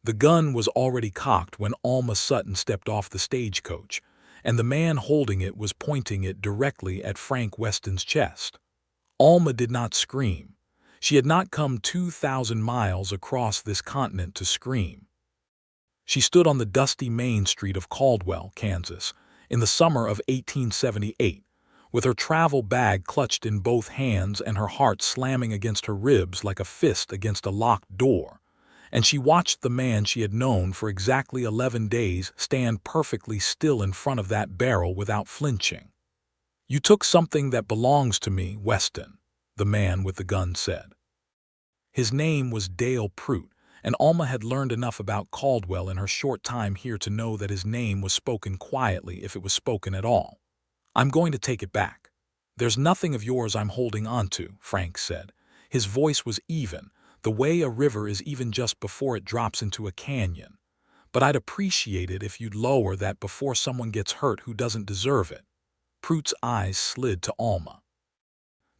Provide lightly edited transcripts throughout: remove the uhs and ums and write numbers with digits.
The gun was already cocked when Alma Sutton stepped off the stagecoach, and the man holding it was pointing it directly at Frank Weston's chest. Alma did not scream. She had not come 2,000 miles across this continent to scream. She stood on the dusty main street of Caldwell, Kansas, in the summer of 1878, with her travel bag clutched in both hands and her heart slamming against her ribs like a fist against a locked door, and she watched the man she had known for exactly 11 days stand perfectly still in front of that barrel without flinching. "You took something that belongs to me, Weston," the man with the gun said. His name was Dale Prout, and Alma had learned enough about Caldwell in her short time here to know that his name was spoken quietly if it was spoken at all. "I'm going to take it back." "There's nothing of yours I'm holding on to," Frank said. His voice was even, the way a river is even just before it drops into a canyon. "But I'd appreciate it if you'd lower that before someone gets hurt who doesn't deserve it." Prout's eyes slid to Alma.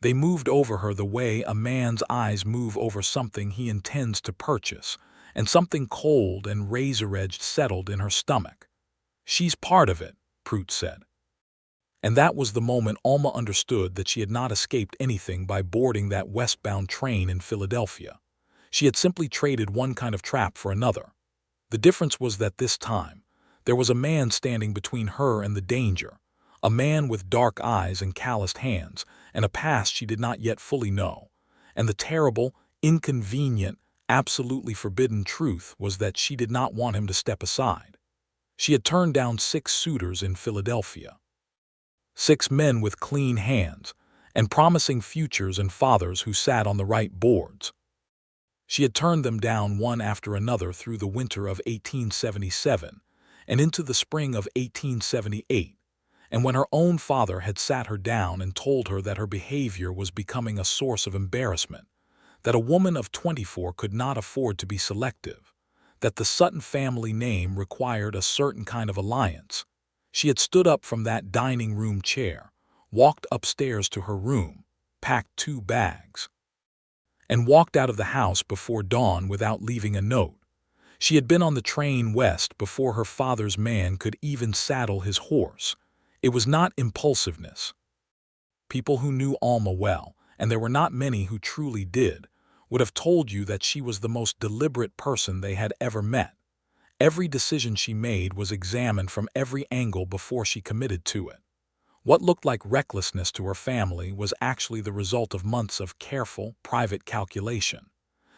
They moved over her the way a man's eyes move over something he intends to purchase, and something cold and razor-edged settled in her stomach. "She's part of it," Prout said. And that was the moment Alma understood that she had not escaped anything by boarding that westbound train in Philadelphia. She had simply traded one kind of trap for another. The difference was that this time, there was a man standing between her and the danger, a man with dark eyes and calloused hands, and a past she did not yet fully know. And the terrible, inconvenient, absolutely forbidden truth was that she did not want him to step aside. She had turned down 6 suitors in Philadelphia. 6 men with clean hands, and promising futures and fathers who sat on the right boards. She had turned them down one after another through the winter of 1877 and into the spring of 1878. And when her own father had sat her down and told her that her behavior was becoming a source of embarrassment, that a woman of 24 could not afford to be selective, that the Sutton family name required a certain kind of alliance, she had stood up from that dining room chair, walked upstairs to her room, packed 2 bags, and walked out of the house before dawn without leaving a note. She had been on the train west before her father's man could even saddle his horse. It was not impulsiveness. People who knew Alma well, and there were not many who truly did, would have told you that she was the most deliberate person they had ever met. Every decision she made was examined from every angle before she committed to it. What looked like recklessness to her family was actually the result of months of careful, private calculation.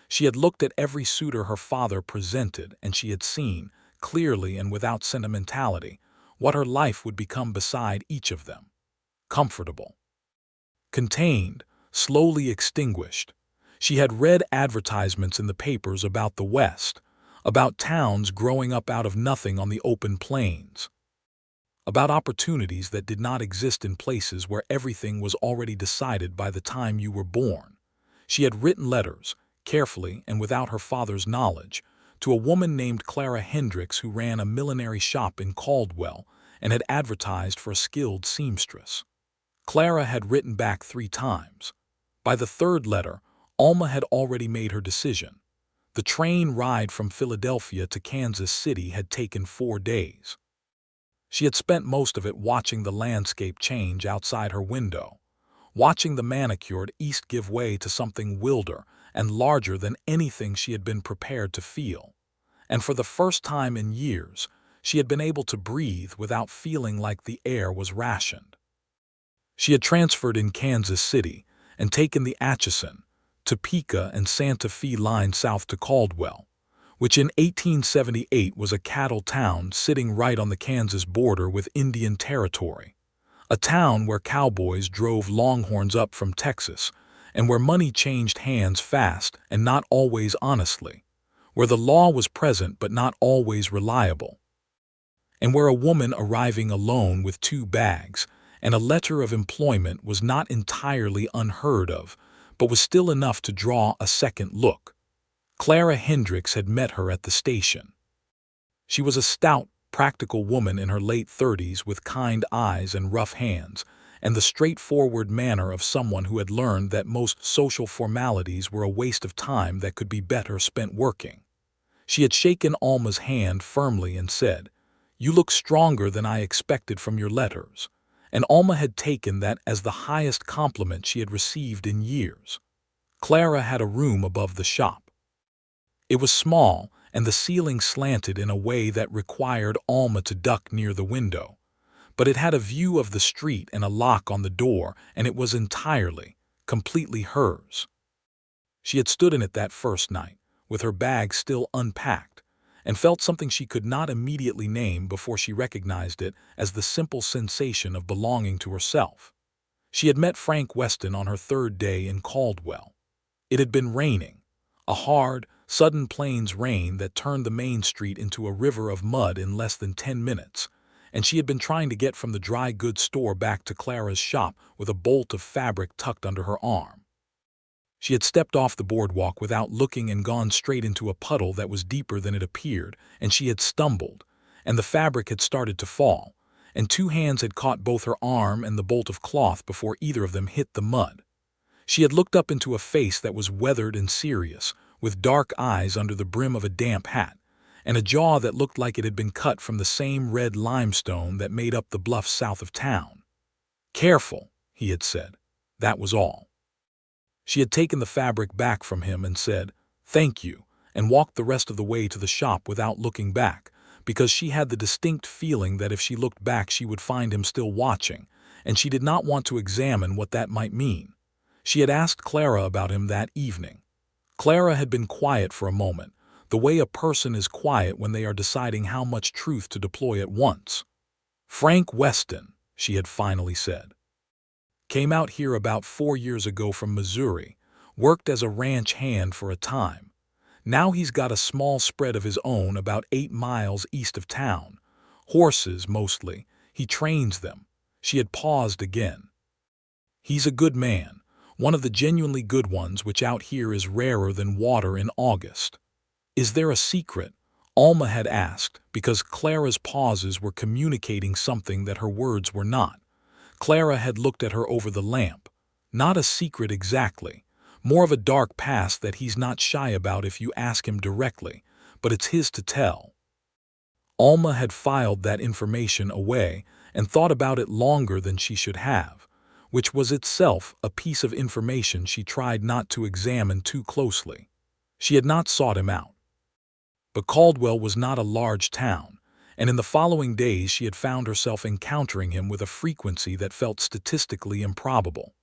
She had looked at every suitor her father presented, and she had seen, clearly and without sentimentality, what her life would become beside each of them. Comfortable. Contained, slowly extinguished. She had read advertisements in the papers about the West, about towns growing up out of nothing on the open plains, about opportunities that did not exist in places where everything was already decided by the time you were born. She had written letters, carefully and without her father's knowledge, to a woman named Clara Hendricks who ran a millinery shop in Caldwell and had advertised for a skilled seamstress. Clara had written back 3 times. By the 3rd letter, Alma had already made her decision. The train ride from Philadelphia to Kansas City had taken 4 days. She had spent most of it watching the landscape change outside her window, watching the manicured east give way to something wilder and larger than anything she had been prepared to feel. And for the first time in years, she had been able to breathe without feeling like the air was rationed. She had transferred in Kansas City and taken the Atchison, Topeka, and Santa Fe line south to Caldwell, which in 1878 was a cattle town sitting right on the Kansas border with Indian Territory, a town where cowboys drove longhorns up from Texas, and where money changed hands fast and not always honestly, where the law was present but not always reliable, and where a woman arriving alone with 2 bags and a letter of employment was not entirely unheard of, but was still enough to draw a second look. Clara Hendricks had met her at the station. She was a stout, practical woman in her late 30s with kind eyes and rough hands, and the straightforward manner of someone who had learned that most social formalities were a waste of time that could be better spent working. She had shaken Alma's hand firmly and said, "You look stronger than I expected from your letters," and Alma had taken that as the highest compliment she had received in years. Clara had a room above the shop. It was small, and the ceiling slanted in a way that required Alma to duck near the window. But it had a view of the street and a lock on the door, and it was entirely, completely hers. She had stood in it that first night, with her bag still unpacked, and felt something she could not immediately name before she recognized it as the simple sensation of belonging to herself. She had met Frank Weston on her third day in Caldwell. It had been raining, a hard, sudden plains rain that turned the main street into a river of mud in less than 10 minutes, and she had been trying to get from the dry goods store back to Clara's shop with a bolt of fabric tucked under her arm. She had stepped off the boardwalk without looking and gone straight into a puddle that was deeper than it appeared, and she had stumbled, and the fabric had started to fall, and two hands had caught both her arm and the bolt of cloth before either of them hit the mud. She had looked up into a face that was weathered and serious, with dark eyes under the brim of a damp hat, and a jaw that looked like it had been cut from the same red limestone that made up the bluffs south of town. "Careful," he had said. That was all. She had taken the fabric back from him and said, "Thank you," and walked the rest of the way to the shop without looking back, because she had the distinct feeling that if she looked back she would find him still watching, and she did not want to examine what that might mean. She had asked Clara about him that evening. Clara had been quiet for a moment, the way a person is quiet when they are deciding how much truth to deploy at once. "Frank Weston," she had finally said. "Came out here about 4 years ago from Missouri, worked as a ranch hand for a time. Now he's got a small spread of his own about 8 miles east of town. Horses, mostly. He trains them." She had paused again. "He's a good man, one of the genuinely good ones, which out here is rarer than water in August." "Is there a secret?" Alma had asked, because Clara's pauses were communicating something that her words were not. Clara had looked at her over the lamp. "Not a secret exactly. More of a dark past that he's not shy about if you ask him directly, but it's his to tell." Alma had filed that information away and thought about it longer than she should have, which was itself a piece of information she tried not to examine too closely. She had not sought him out. But Caldwell was not a large town, and in the following days she had found herself encountering him with a frequency that felt statistically improbable.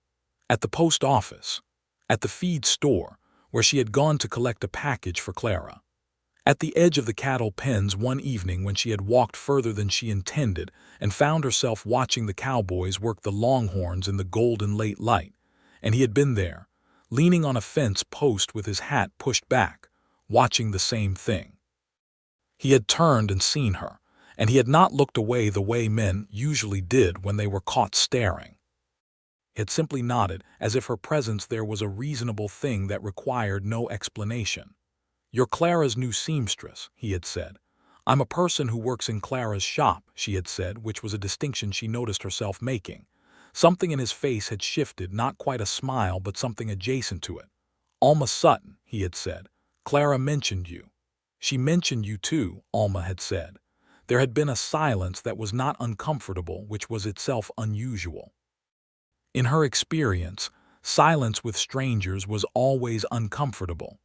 At the post office, at the feed store, where she had gone to collect a package for Clara, at the edge of the cattle pens one evening when she had walked further than she intended and found herself watching the cowboys work the longhorns in the golden late light, and he had been there, leaning on a fence post with his hat pushed back, watching the same thing. He had turned and seen her, and he had not looked away the way men usually did when they were caught staring. He had simply nodded, as if her presence there was a reasonable thing that required no explanation. "You're Clara's new seamstress," he had said. "I'm a person who works in Clara's shop," she had said, which was a distinction she noticed herself making. Something in his face had shifted, not quite a smile, but something adjacent to it. "Alma Sutton," he had said. "Clara mentioned you." "She mentioned you too," Alma had said. There had been a silence that was not uncomfortable, which was itself unusual. In her experience, silence with strangers was always uncomfortable.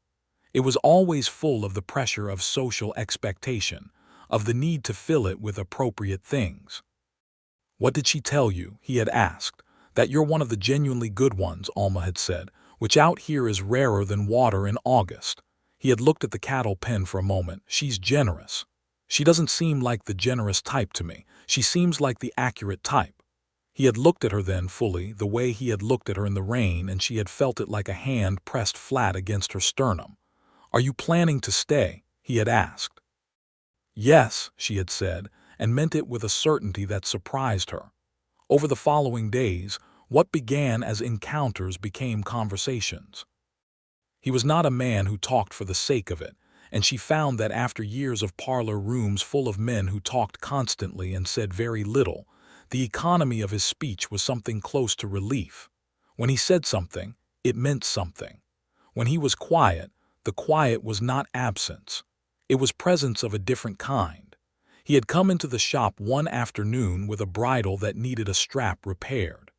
It was always full of the pressure of social expectation, of the need to fill it with appropriate things. "What did she tell you?" he had asked. "That you're one of the genuinely good ones," Alma had said, "which out here is rarer than water in August." He had looked at the cattle pen for a moment. "She's generous." "She doesn't seem like the generous type to me. She seems like the accurate type." He had looked at her then fully, the way he had looked at her in the rain, and she had felt it like a hand pressed flat against her sternum. "Are you planning to stay?" he had asked. "Yes," she had said, and meant it with a certainty that surprised her. Over the following days, what began as encounters became conversations. He was not a man who talked for the sake of it, and she found that after years of parlor rooms full of men who talked constantly and said very little, the economy of his speech was something close to relief. When he said something, it meant something. When he was quiet, the quiet was not absence. It was presence of a different kind. He had come into the shop one afternoon with a bridle that needed a strap repaired.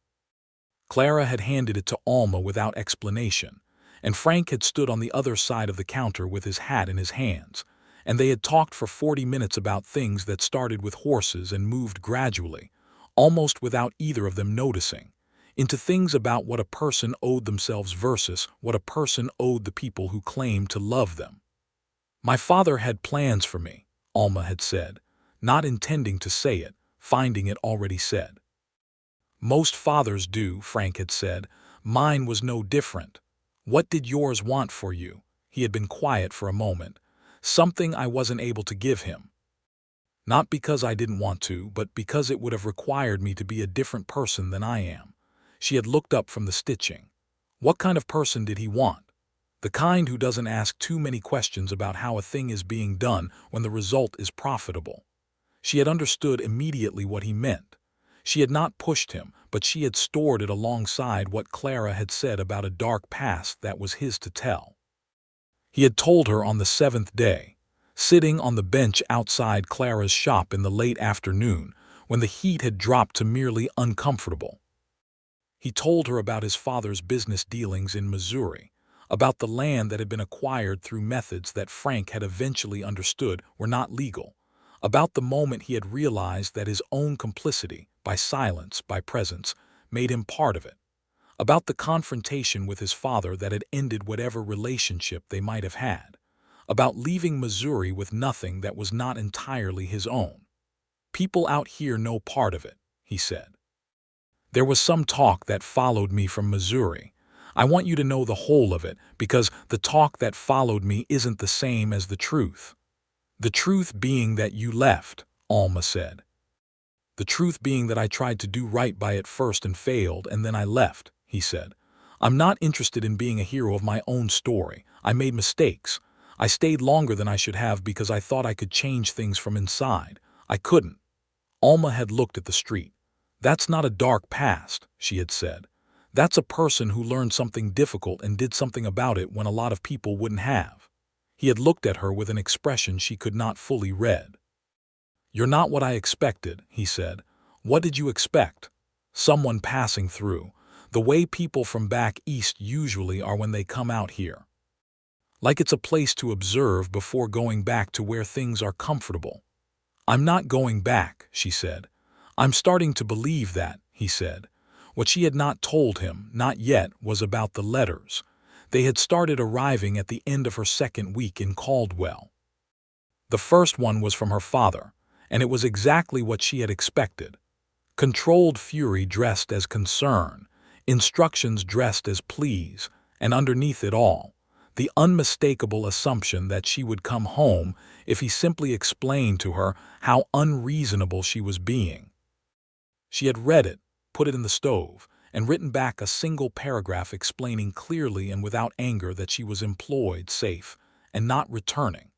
Clara had handed it to Alma without explanation, and Frank had stood on the other side of the counter with his hat in his hands, and they had talked for 40 minutes about things that started with horses and moved gradually, almost without either of them noticing, into things about what a person owed themselves versus what a person owed the people who claimed to love them. "My father had plans for me," Alma had said, not intending to say it, finding it already said. "Most fathers do," Frank had said. "Mine was no different. What did yours want for you?" He had been quiet for a moment. "Something I wasn't able to give him. Not because I didn't want to, but because it would have required me to be a different person than I am." She had looked up from the stitching. What kind of person did he want? The kind who doesn't ask too many questions about how a thing is being done when the result is profitable. She had understood immediately what he meant. She had not pushed him, but she had stored it alongside what Clara had said about a dark past that was his to tell. He had told her on the 7th day, sitting on the bench outside Clara's shop in the late afternoon, when the heat had dropped to merely uncomfortable. He told her about his father's business dealings in Missouri, about the land that had been acquired through methods that Frank had eventually understood were not legal, about the moment he had realized that his own complicity, by silence, by presence, made him part of it, about the confrontation with his father that had ended whatever relationship they might have had, about leaving Missouri with nothing that was not entirely his own. "People out here know part of it," he said. "There was some talk that followed me from Missouri. I want you to know the whole of it, because the talk that followed me isn't the same as the truth." "The truth being that you left," Alma said. "The truth being that I tried to do right by it first and failed, and then I left," he said. "I'm not interested in being a hero of my own story. I made mistakes. I stayed longer than I should have because I thought I could change things from inside. I couldn't." Alma had looked at the street. "That's not a dark past," she had said. "That's a person who learned something difficult and did something about it when a lot of people wouldn't have." He had looked at her with an expression she could not fully read. "You're not what I expected," he said. "What did you expect? Someone passing through, the way people from back east usually are when they come out here. Like it's a place to observe before going back to where things are comfortable." "I'm not going back," she said. "I'm starting to believe that," he said. What she had not told him, not yet, was about the letters. They had started arriving at the end of her second week in Caldwell. The first one was from her father, and it was exactly what she had expected. Controlled fury dressed as concern, instructions dressed as pleas, and underneath it all, the unmistakable assumption that she would come home if he simply explained to her how unreasonable she was being. She had read it, put it in the stove, and written back a single paragraph explaining clearly and without anger that she was employed, safe, and not returning.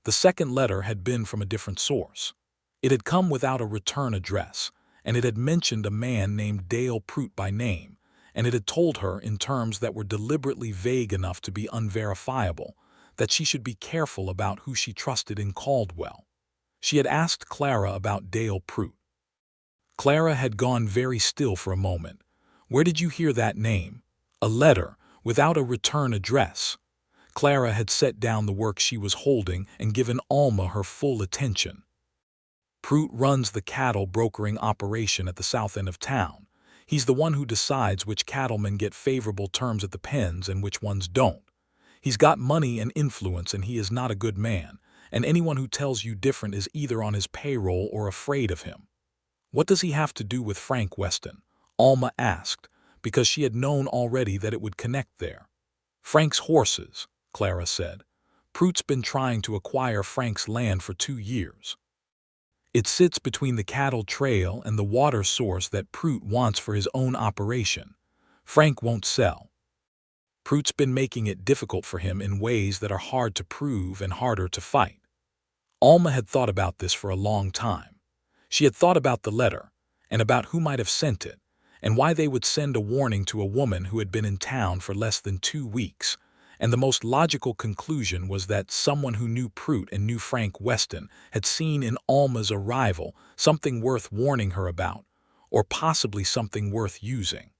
The second letter had been from a different source. It had come without a return address, and it had mentioned a man named Dale Prout by name, and it had told her in terms that were deliberately vague enough to be unverifiable that she should be careful about who she trusted in Caldwell. She had asked Clara about Dale Prout. Clara had gone very still for a moment. "Where did you hear that name? A letter, without a return address." Clara had set down the work she was holding and given Alma her full attention. "Prout runs the cattle brokering operation at the south end of town. He's the one who decides which cattlemen get favorable terms at the pens and which ones don't. He's got money and influence, and he is not a good man, and anyone who tells you different is either on his payroll or afraid of him." "What does he have to do with Frank Weston?" Alma asked, because she had known already that it would connect there. "Frank's horses," Clara said. "Prout's been trying to acquire Frank's land for 2 years. It sits between the cattle trail and the water source that Prout wants for his own operation. Frank won't sell. Prout's been making it difficult for him in ways that are hard to prove and harder to fight." Alma had thought about this for a long time. She had thought about the letter, and about who might have sent it, and why they would send a warning to a woman who had been in town for less than 2 weeks, and the most logical conclusion was that someone who knew Prout and knew Frank Weston had seen in Alma's arrival something worth warning her about, or possibly something worth using.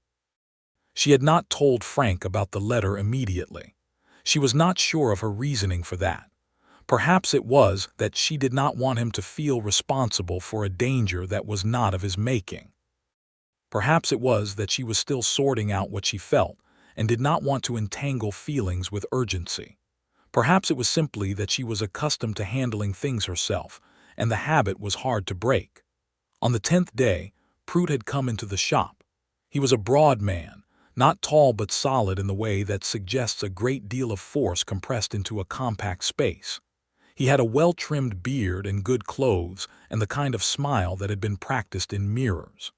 She had not told Frank about the letter immediately. She was not sure of her reasoning for that. Perhaps it was that she did not want him to feel responsible for a danger that was not of his making. Perhaps it was that she was still sorting out what she felt and did not want to entangle feelings with urgency. Perhaps it was simply that she was accustomed to handling things herself, and the habit was hard to break. On the 10th day, Prout had come into the shop. He was a broad man, not tall but solid in the way that suggests a great deal of force compressed into a compact space. He had a well-trimmed beard and good clothes and the kind of smile that had been practiced in mirrors.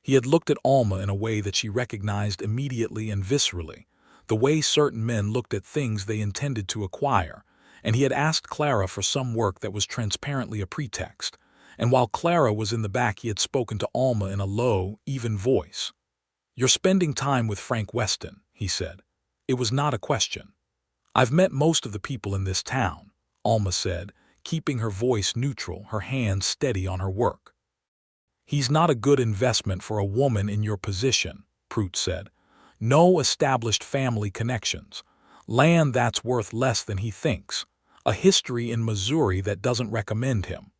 He had looked at Alma in a way that she recognized immediately and viscerally, the way certain men looked at things they intended to acquire, and he had asked Clara for some work that was transparently a pretext, and while Clara was in the back he had spoken to Alma in a low, even voice. "You're spending time with Frank Weston," he said. It was not a question. "I've met most of the people in this town," Alma said, keeping her voice neutral, her hands steady on her work. "He's not a good investment for a woman in your position," Prout said. "No established family connections. Land that's worth less than he thinks. A history in Missouri that doesn't recommend him."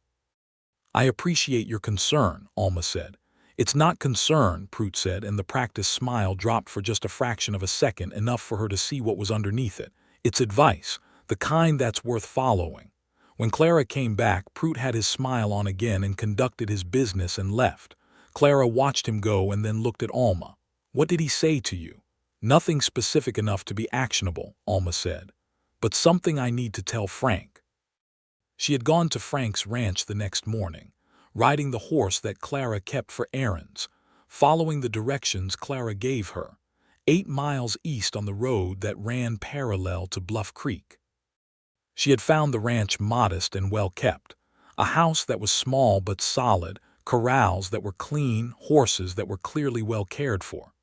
"I appreciate your concern," Alma said. "It's not concern," Prout said, and the practiced smile dropped for just a fraction of a second, enough for her to see what was underneath it. "It's advice, the kind that's worth following." When Clara came back, Prout had his smile on again and conducted his business and left. Clara watched him go and then looked at Alma. "What did he say to you?" "Nothing specific enough to be actionable," Alma said. "But something I need to tell Frank." She had gone to Frank's ranch the next morning, riding the horse that Clara kept for errands, following the directions Clara gave her, 8 miles east on the road that ran parallel to Bluff Creek. She had found the ranch modest and well kept, a house that was small but solid, corrals that were clean, horses that were clearly well cared for.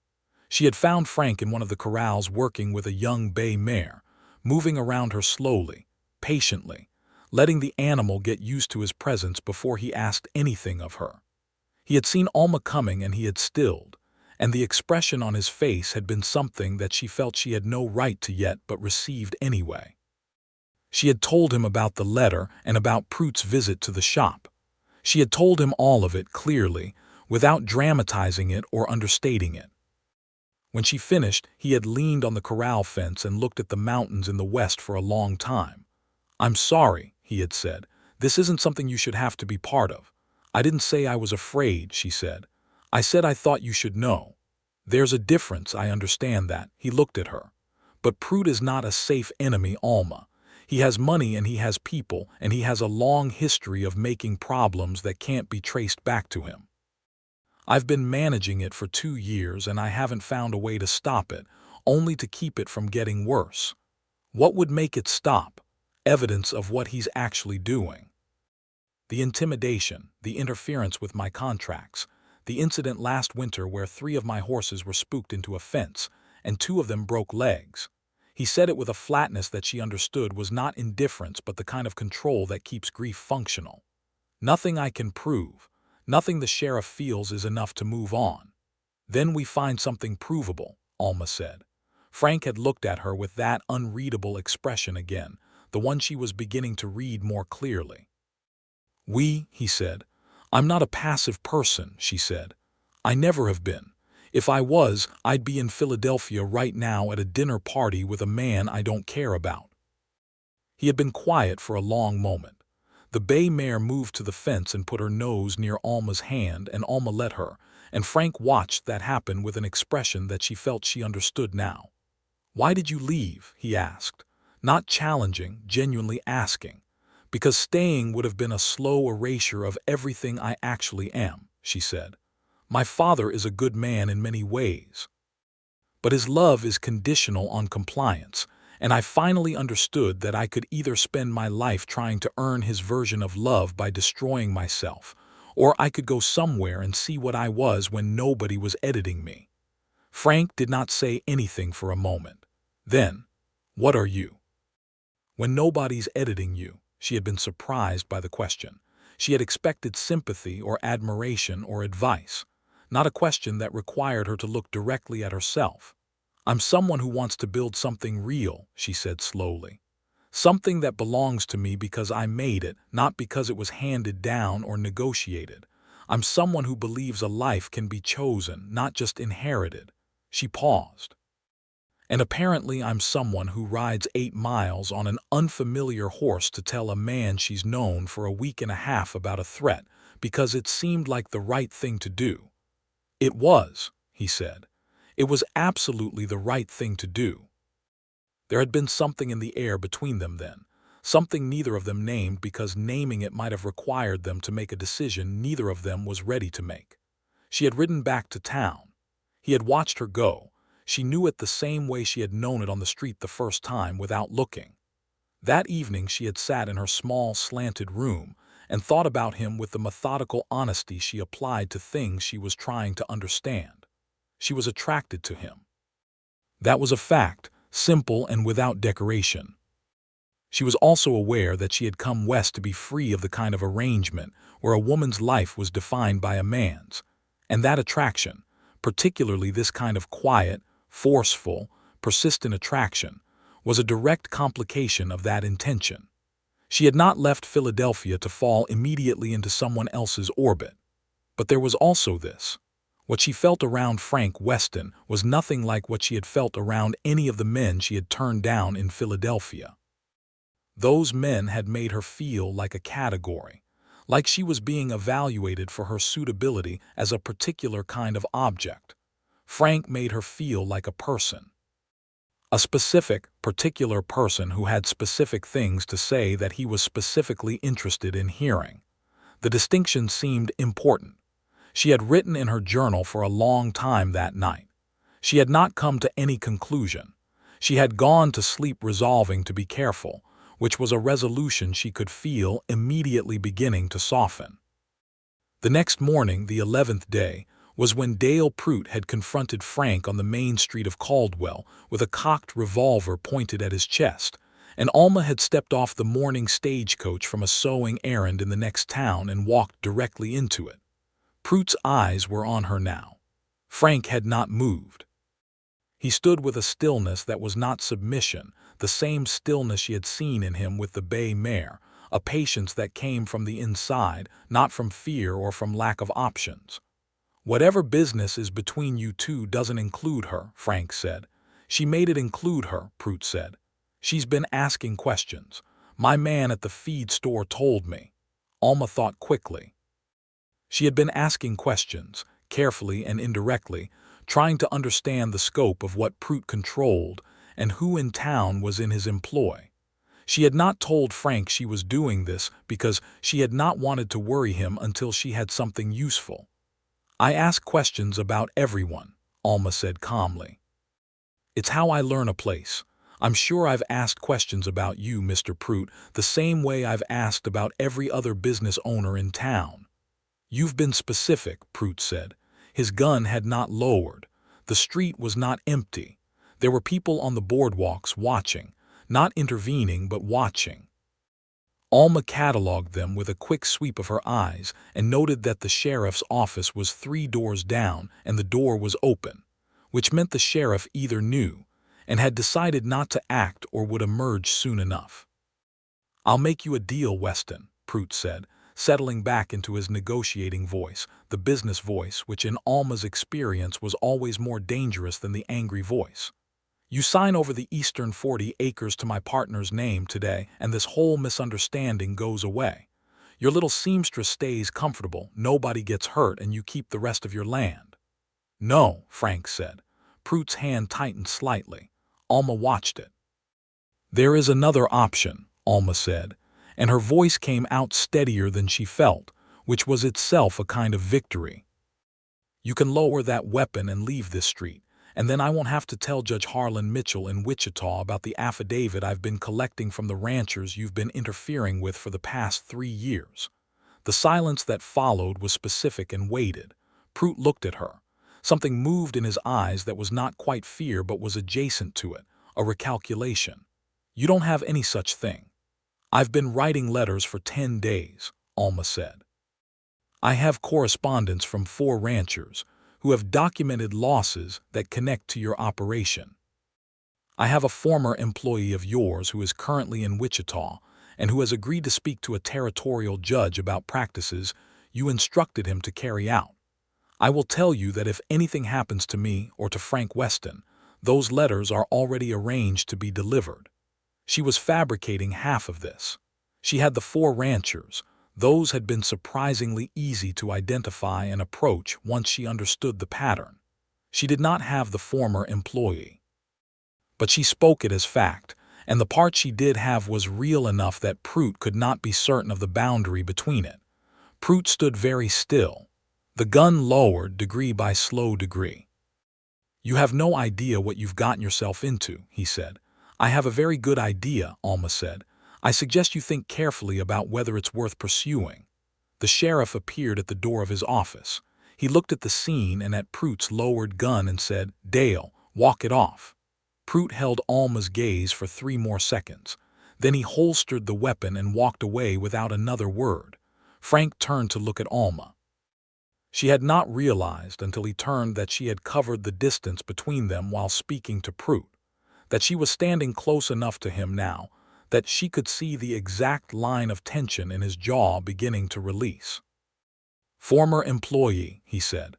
She had found Frank in one of the corrals working with a young bay mare, moving around her slowly, patiently, letting the animal get used to his presence before he asked anything of her. He had seen Alma coming and he had stilled, and the expression on his face had been something that she felt she had no right to yet but received anyway. She had told him about the letter and about Prout's visit to the shop. She had told him all of it clearly, without dramatizing it or understating it. When she finished, he had leaned on the corral fence and looked at the mountains in the west for a long time. "I'm sorry," he had said. "This isn't something you should have to be part of." "I didn't say I was afraid," she said. "I said I thought you should know." "There's a difference, I understand that." He looked at her. "But Prout is not a safe enemy, Alma. He has money and he has people, and he has a long history of making problems that can't be traced back to him. I've been managing it for 2 years and I haven't found a way to stop it, only to keep it from getting worse. What would make it stop? Evidence of what he's actually doing. The intimidation, the interference with my contracts, the incident last winter where 3 of my horses were spooked into a fence, and 2 of them broke legs." He said it with a flatness that she understood was not indifference but the kind of control that keeps grief functional. "Nothing I can prove, nothing the sheriff feels is enough to move on." "Then we find something provable," Alma said. Frank had looked at her with that unreadable expression again, the one she was beginning to read more clearly. He said. "I'm not a passive person," she said. "I never have been. If I was, I'd be in Philadelphia right now at a dinner party with a man I don't care about." He had been quiet for a long moment. The bay mare moved to the fence and put her nose near Alma's hand, and Alma let her, and Frank watched that happen with an expression that she felt she understood now. "Why did you leave?" he asked, not challenging, genuinely asking. "Because staying would have been a slow erasure of everything I actually am," she said. "My father is a good man in many ways. But his love is conditional on compliance, and I finally understood that I could either spend my life trying to earn his version of love by destroying myself, or I could go somewhere and see what I was when nobody was editing me." Frank did not say anything for a moment. Then, What are you? When nobody's editing you, she had been surprised by the question. She had expected sympathy or admiration or advice, not a question that required her to look directly at herself. I'm someone who wants to build something real, she said slowly. Something that belongs to me because I made it, not because it was handed down or negotiated. I'm someone who believes a life can be chosen, not just inherited. She paused. And apparently I'm someone who rides 8 miles on an unfamiliar horse to tell a man she's known for a week and a half about a threat because it seemed like the right thing to do. It was, he said. It was absolutely the right thing to do. There had been something in the air between them then, something neither of them named because naming it might have required them to make a decision neither of them was ready to make. She had ridden back to town. He had watched her go. She knew it the same way she had known it on the street the first time without looking. That evening she had sat in her small, slanted room and thought about him with the methodical honesty she applied to things she was trying to understand. She was attracted to him. That was a fact, simple and without decoration. She was also aware that she had come west to be free of the kind of arrangement where a woman's life was defined by a man's, and that attraction, particularly this kind of quiet, forceful, persistent attraction, was a direct complication of that intention. She had not left Philadelphia to fall immediately into someone else's orbit. But there was also this. What she felt around Frank Weston was nothing like what she had felt around any of the men she had turned down in Philadelphia. Those men had made her feel like a category, like she was being evaluated for her suitability as a particular kind of object. Frank made her feel like a person. A specific, particular person who had specific things to say that he was specifically interested in hearing. The distinction seemed important. She had written in her journal for a long time that night. She had not come to any conclusion. She had gone to sleep resolving to be careful, which was a resolution she could feel immediately beginning to soften. The next morning, the 11th day, was when Dale Prout had confronted Frank on the main street of Caldwell with a cocked revolver pointed at his chest, and Alma had stepped off the morning stagecoach from a sewing errand in the next town and walked directly into it. Prout's eyes were on her now. Frank had not moved. He stood with a stillness that was not submission, the same stillness she had seen in him with the bay mare, a patience that came from the inside, not from fear or from lack of options. Whatever business is between you two doesn't include her, Frank said. She made it include her, Prout said. She's been asking questions. My man at the feed store told me. Alma thought quickly. She had been asking questions, carefully and indirectly, trying to understand the scope of what Prout controlled and who in town was in his employ. She had not told Frank she was doing this because she had not wanted to worry him until she had something useful. I ask questions about everyone, Alma said calmly. It's how I learn a place. I'm sure I've asked questions about you, Mr. Prout, the same way I've asked about every other business owner in town. You've been specific, Prout said. His gun had not lowered. The street was not empty. There were people on the boardwalks watching, not intervening but watching. Alma catalogued them with a quick sweep of her eyes and noted that the sheriff's office was 3 doors down and the door was open, which meant the sheriff either knew and had decided not to act or would emerge soon enough. I'll make you a deal, Weston, Prout said, settling back into his negotiating voice, the business voice which in Alma's experience was always more dangerous than the angry voice. You sign over the eastern 40 acres to my partner's name today, and this whole misunderstanding goes away. Your little seamstress stays comfortable, nobody gets hurt, and you keep the rest of your land. No, Frank said. Prout's hand tightened slightly. Alma watched it. There is another option, Alma said, and her voice came out steadier than she felt, which was itself a kind of victory. You can lower that weapon and leave this street, and then I won't have to tell Judge Harlan Mitchell in Wichita about the affidavit I've been collecting from the ranchers you've been interfering with for the past 3 years. The silence that followed was specific and weighted. Prout looked at her. Something moved in his eyes that was not quite fear but was adjacent to it, a recalculation. You don't have any such thing. I've been writing letters for 10 days, Alma said. I have correspondence from 4 ranchers who have documented losses that connect to your operation. I have a former employee of yours who is currently in Wichita and who has agreed to speak to a territorial judge about practices you instructed him to carry out. I will tell you that if anything happens to me or to Frank Weston, those letters are already arranged to be delivered. She was fabricating half of this. She had the 4 ranchers. Those had been surprisingly easy to identify and approach once she understood the pattern. She did not have the former employee. But she spoke it as fact, and the part she did have was real enough that Prout could not be certain of the boundary between it. Prout stood very still, the gun lowered degree by slow degree. You have no idea what you've gotten yourself into, he said. I have a very good idea, Alma said. I suggest you think carefully about whether it's worth pursuing. The sheriff appeared at the door of his office. He looked at the scene and at Prout's lowered gun and said, Dale, walk it off. Prout held Alma's gaze for 3 more seconds. Then he holstered the weapon and walked away without another word. Frank turned to look at Alma. She had not realized until he turned that she had covered the distance between them while speaking to Prout, that she was standing close enough to him now that she could see the exact line of tension in his jaw beginning to release. Former employee, he said.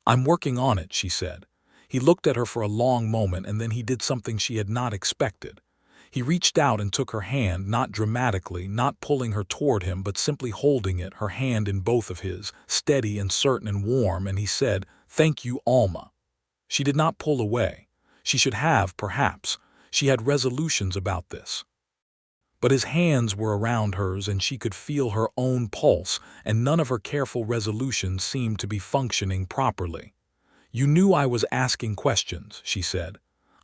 I'm working on it, she said. He looked at her for a long moment and then he did something she had not expected. He reached out and took her hand, not dramatically, not pulling her toward him, but simply holding it, her hand in both of his, steady and certain and warm, and he said, Thank you, Alma. She did not pull away. She should have, perhaps. She had resolutions about this. But his hands were around hers and she could feel her own pulse, and none of her careful resolutions seemed to be functioning properly. You knew I was asking questions, she said.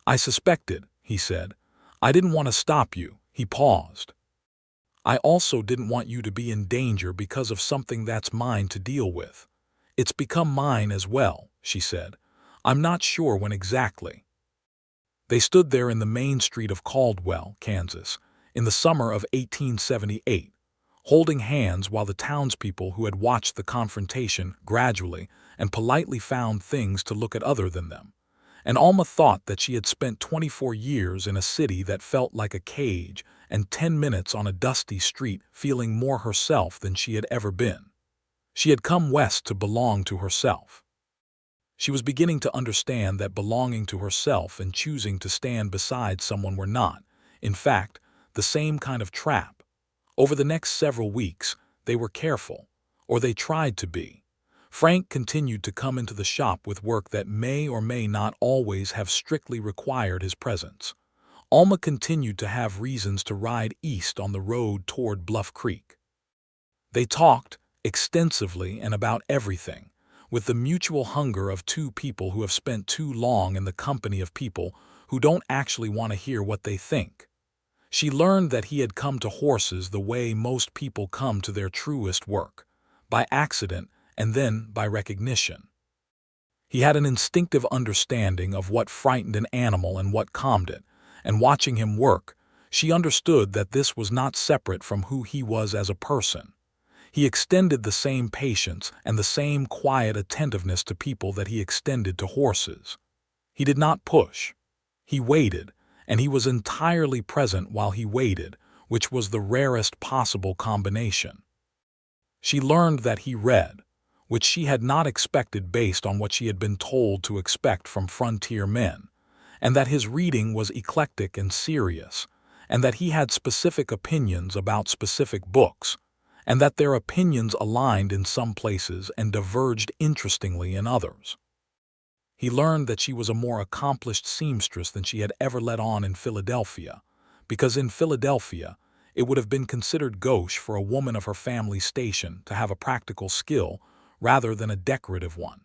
I suspected, he said. I didn't want to stop you, he paused. I also didn't want you to be in danger because of something that's mine to deal with. It's become mine as well, she said. I'm not sure when exactly. They stood there in the main street of Caldwell, Kansas, in the summer of 1878, holding hands while the townspeople who had watched the confrontation gradually and politely found things to look at other than them. And Alma thought that she had spent 24 years in a city that felt like a cage and 10 minutes on a dusty street feeling more herself than she had ever been. She had come west to belong to herself. She was beginning to understand that belonging to herself and choosing to stand beside someone were not, in fact, the same kind of trap. Over the next several weeks, they were careful, or they tried to be. Frank continued to come into the shop with work that may or may not always have strictly required his presence. Alma continued to have reasons to ride east on the road toward Bluff Creek. They talked extensively and about everything, with the mutual hunger of 2 people who have spent too long in the company of people who don't actually want to hear what they think. She learned that he had come to horses the way most people come to their truest work, by accident and then by recognition. He had an instinctive understanding of what frightened an animal and what calmed it, and watching him work, she understood that this was not separate from who he was as a person. He extended the same patience and the same quiet attentiveness to people that he extended to horses. He did not push. He waited, and he was entirely present while he waited, which was the rarest possible combination. She learned that he read, which she had not expected based on what she had been told to expect from frontier men, and that his reading was eclectic and serious, and that he had specific opinions about specific books, and that their opinions aligned in some places and diverged interestingly in others. He learned that she was a more accomplished seamstress than she had ever let on in Philadelphia, because in Philadelphia it would have been considered gauche for a woman of her family station to have a practical skill rather than a decorative one.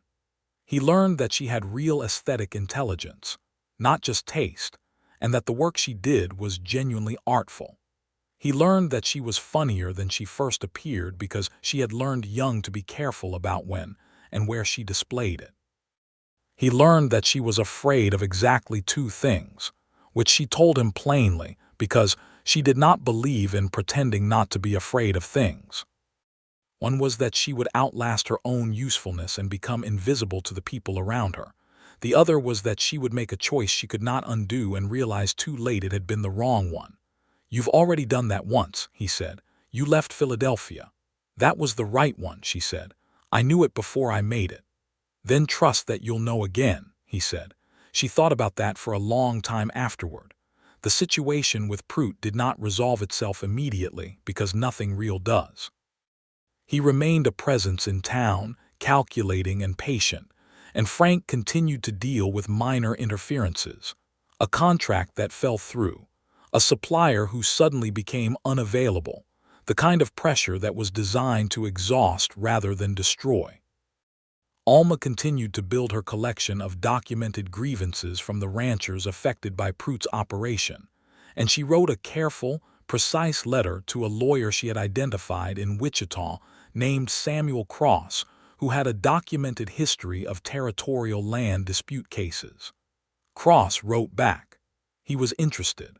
He learned that she had real aesthetic intelligence, not just taste, and that the work she did was genuinely artful. He learned that she was funnier than she first appeared because she had learned young to be careful about when and where she displayed it. He learned that she was afraid of exactly 2 things, which she told him plainly, because she did not believe in pretending not to be afraid of things. One was that she would outlast her own usefulness and become invisible to the people around her. The other was that she would make a choice she could not undo and realize too late it had been the wrong one. "You've already done that once," he said. "You left Philadelphia." "That was the right one," she said. "I knew it before I made it." "Then trust that you'll know again," he said. She thought about that for a long time afterward. The situation with Prout did not resolve itself immediately because nothing real does. He remained a presence in town, calculating and patient, and Frank continued to deal with minor interferences. A contract that fell through, a supplier who suddenly became unavailable, the kind of pressure that was designed to exhaust rather than destroy. Alma continued to build her collection of documented grievances from the ranchers affected by Prout's operation, and she wrote a careful, precise letter to a lawyer she had identified in Wichita named Samuel Cross, who had a documented history of territorial land dispute cases. Cross wrote back. He was interested.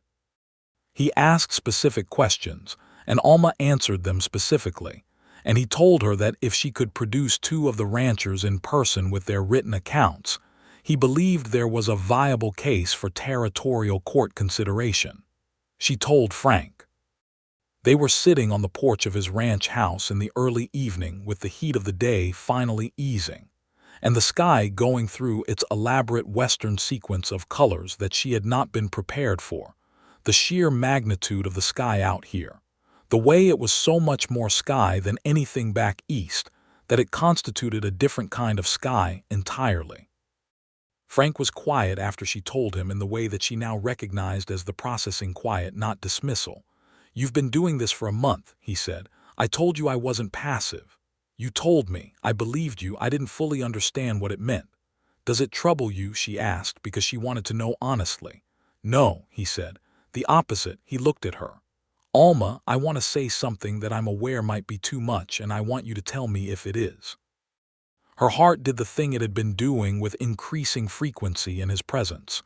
He asked specific questions, and Alma answered them specifically, and he told her that if she could produce 2 of the ranchers in person with their written accounts, he believed there was a viable case for territorial court consideration. She told Frank. They were sitting on the porch of his ranch house in the early evening with the heat of the day finally easing, and the sky going through its elaborate western sequence of colors that she had not been prepared for. The sheer magnitude of the sky out here, the way it was so much more sky than anything back east, that it constituted a different kind of sky entirely. Frank was quiet after she told him in the way that she now recognized as the processing quiet, not dismissal. "You've been doing this for a month," he said. "I told you I wasn't passive. You told me. I believed you. I didn't fully understand what it meant." "Does it trouble you?" she asked, because she wanted to know honestly. "No," he said. "The opposite." He looked at her. "Alma, I want to say something that I'm aware might be too much, and I want you to tell me if it is." Her heart did the thing it had been doing with increasing frequency in his presence.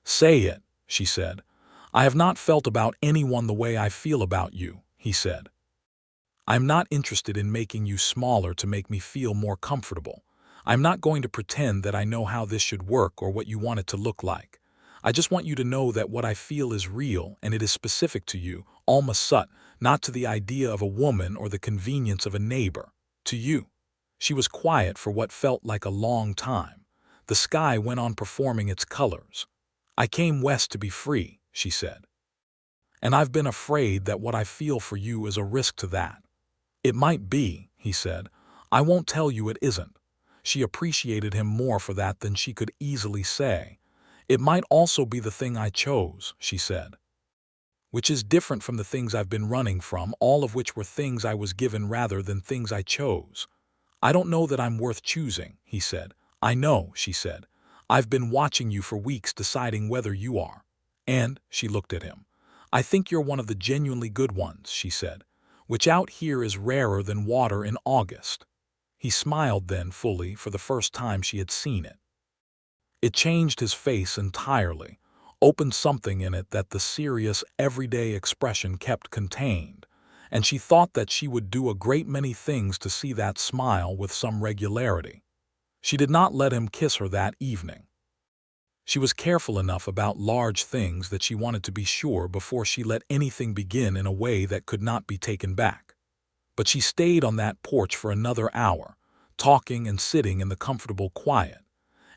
"Say it," she said. "I have not felt about anyone the way I feel about you," he said. "I'm not interested in making you smaller to make me feel more comfortable. I'm not going to pretend that I know how this should work or what you want it to look like. I just want you to know that what I feel is real and it is specific to you, Alma Sutton, not to the idea of a woman or the convenience of a neighbor. To you." She was quiet for what felt like a long time. The sky went on performing its colors. "I came west to be free," she said. "And I've been afraid that what I feel for you is a risk to that." "It might be," he said. "I won't tell you it isn't." She appreciated him more for that than she could easily say. "It might also be the thing I chose," she said. "Which is different from the things I've been running from, all of which were things I was given rather than things I chose." "I don't know that I'm worth choosing," he said. "I know," she said. "I've been watching you for weeks deciding whether you are." And she looked at him. "I think you're one of the genuinely good ones," she said, "which out here is rarer than water in August." He smiled then fully for the first time she had seen it. It changed his face entirely, opened something in it that the serious, everyday expression kept contained, and she thought that she would do a great many things to see that smile with some regularity. She did not let him kiss her that evening. She was careful enough about large things that she wanted to be sure before she let anything begin in a way that could not be taken back. But she stayed on that porch for another hour, talking and sitting in the comfortable quiet,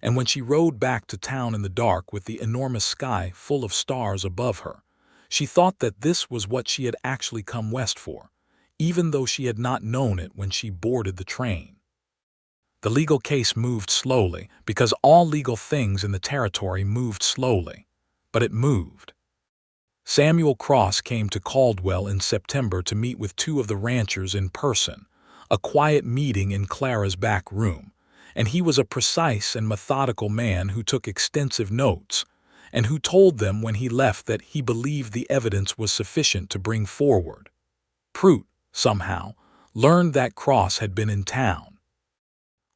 and when she rode back to town in the dark with the enormous sky full of stars above her, she thought that this was what she had actually come west for, even though she had not known it when she boarded the train. The legal case moved slowly, because all legal things in the territory moved slowly, but it moved. Samuel Cross came to Caldwell in September to meet with 2 of the ranchers in person, a quiet meeting in Clara's back room, and he was a precise and methodical man who took extensive notes, and who told them when he left that he believed the evidence was sufficient to bring forward. Prout, somehow, learned that Cross had been in town.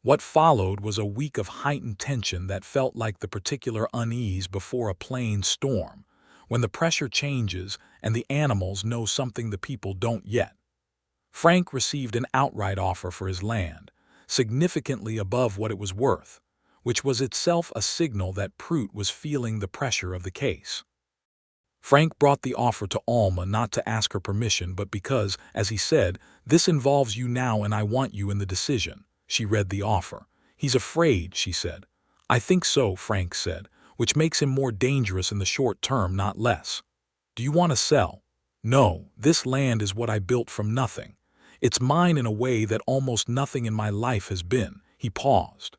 What followed was a week of heightened tension that felt like the particular unease before a plain storm, when the pressure changes and the animals know something the people don't yet. Frank received an outright offer for his land, significantly above what it was worth, which was itself a signal that Prout was feeling the pressure of the case. Frank brought the offer to Alma not to ask her permission but because, as he said, "This involves you now and I want you in the decision." She read the offer. "He's afraid," she said. "I think so," Frank said, "which makes him more dangerous in the short term, not less." "Do you want to sell?" "No, this land is what I built from nothing. It's mine in a way that almost nothing in my life has been." He paused.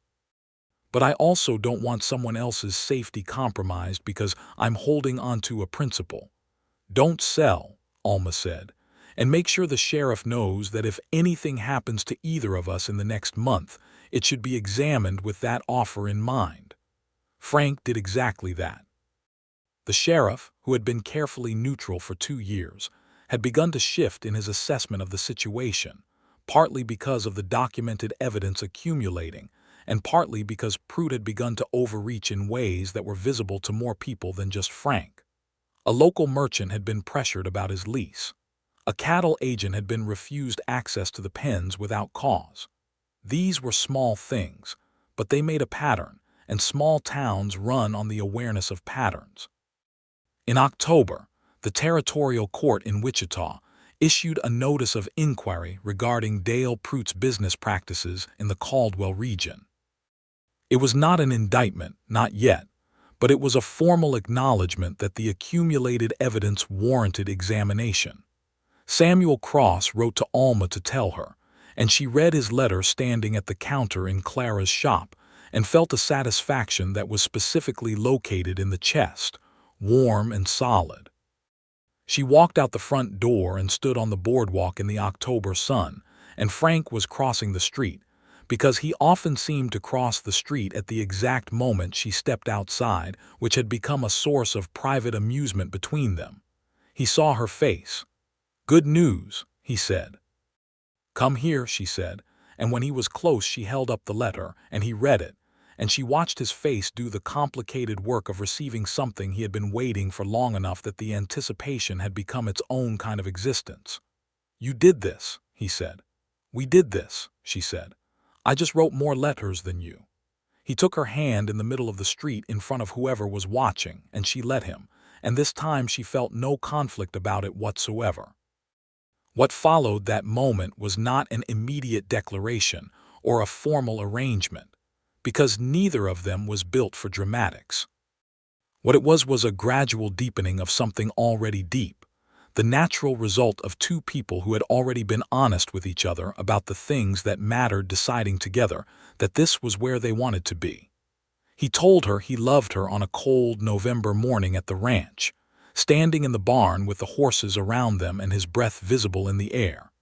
"But I also don't want someone else's safety compromised because I'm holding on to a principle." "Don't sell," Alma said, "and make sure the sheriff knows that if anything happens to either of us in the next month, it should be examined with that offer in mind." Frank did exactly that. The sheriff, who had been carefully neutral for 2 years, had begun to shift in his assessment of the situation, partly because of the documented evidence accumulating, and partly because Prout had begun to overreach in ways that were visible to more people than just Frank. A local merchant had been pressured about his lease. A cattle agent had been refused access to the pens without cause. These were small things, but they made a pattern, and small towns run on the awareness of patterns. In October, the territorial court in Wichita issued a notice of inquiry regarding Dale Prout's business practices in the Caldwell region. It was not an indictment, not yet, but it was a formal acknowledgement that the accumulated evidence warranted examination. Samuel Cross wrote to Alma to tell her, and she read his letter standing at the counter in Clara's shop and felt a satisfaction that was specifically located in the chest, warm and solid. She walked out the front door and stood on the boardwalk in the October sun, and Frank was crossing the street, because he often seemed to cross the street at the exact moment she stepped outside, which had become a source of private amusement between them. He saw her face. "Good news," he said. "Come here," she said, and when he was close she held up the letter, and he read it, and she watched his face do the complicated work of receiving something he had been waiting for long enough that the anticipation had become its own kind of existence. "You did this," he said. "We did this," she said. "I just wrote more letters than you." He took her hand in the middle of the street in front of whoever was watching, and she let him, and this time she felt no conflict about it whatsoever. What followed that moment was not an immediate declaration or a formal arrangement, because neither of them was built for dramatics. What it was a gradual deepening of something already deep, the natural result of two people who had already been honest with each other about the things that mattered, deciding together that this was where they wanted to be. He told her he loved her on a cold November morning at the ranch, standing in the barn with the horses around them and his breath visible in the air.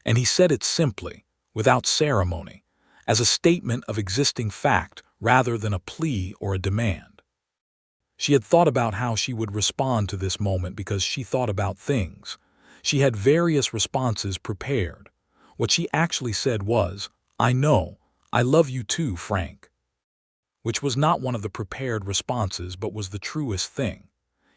And he said it simply, without ceremony, as a statement of existing fact rather than a plea or a demand. She had thought about how she would respond to this moment because she thought about things. She had various responses prepared. What she actually said was, "I know, I love you too, Frank," which was not one of the prepared responses but was the truest thing.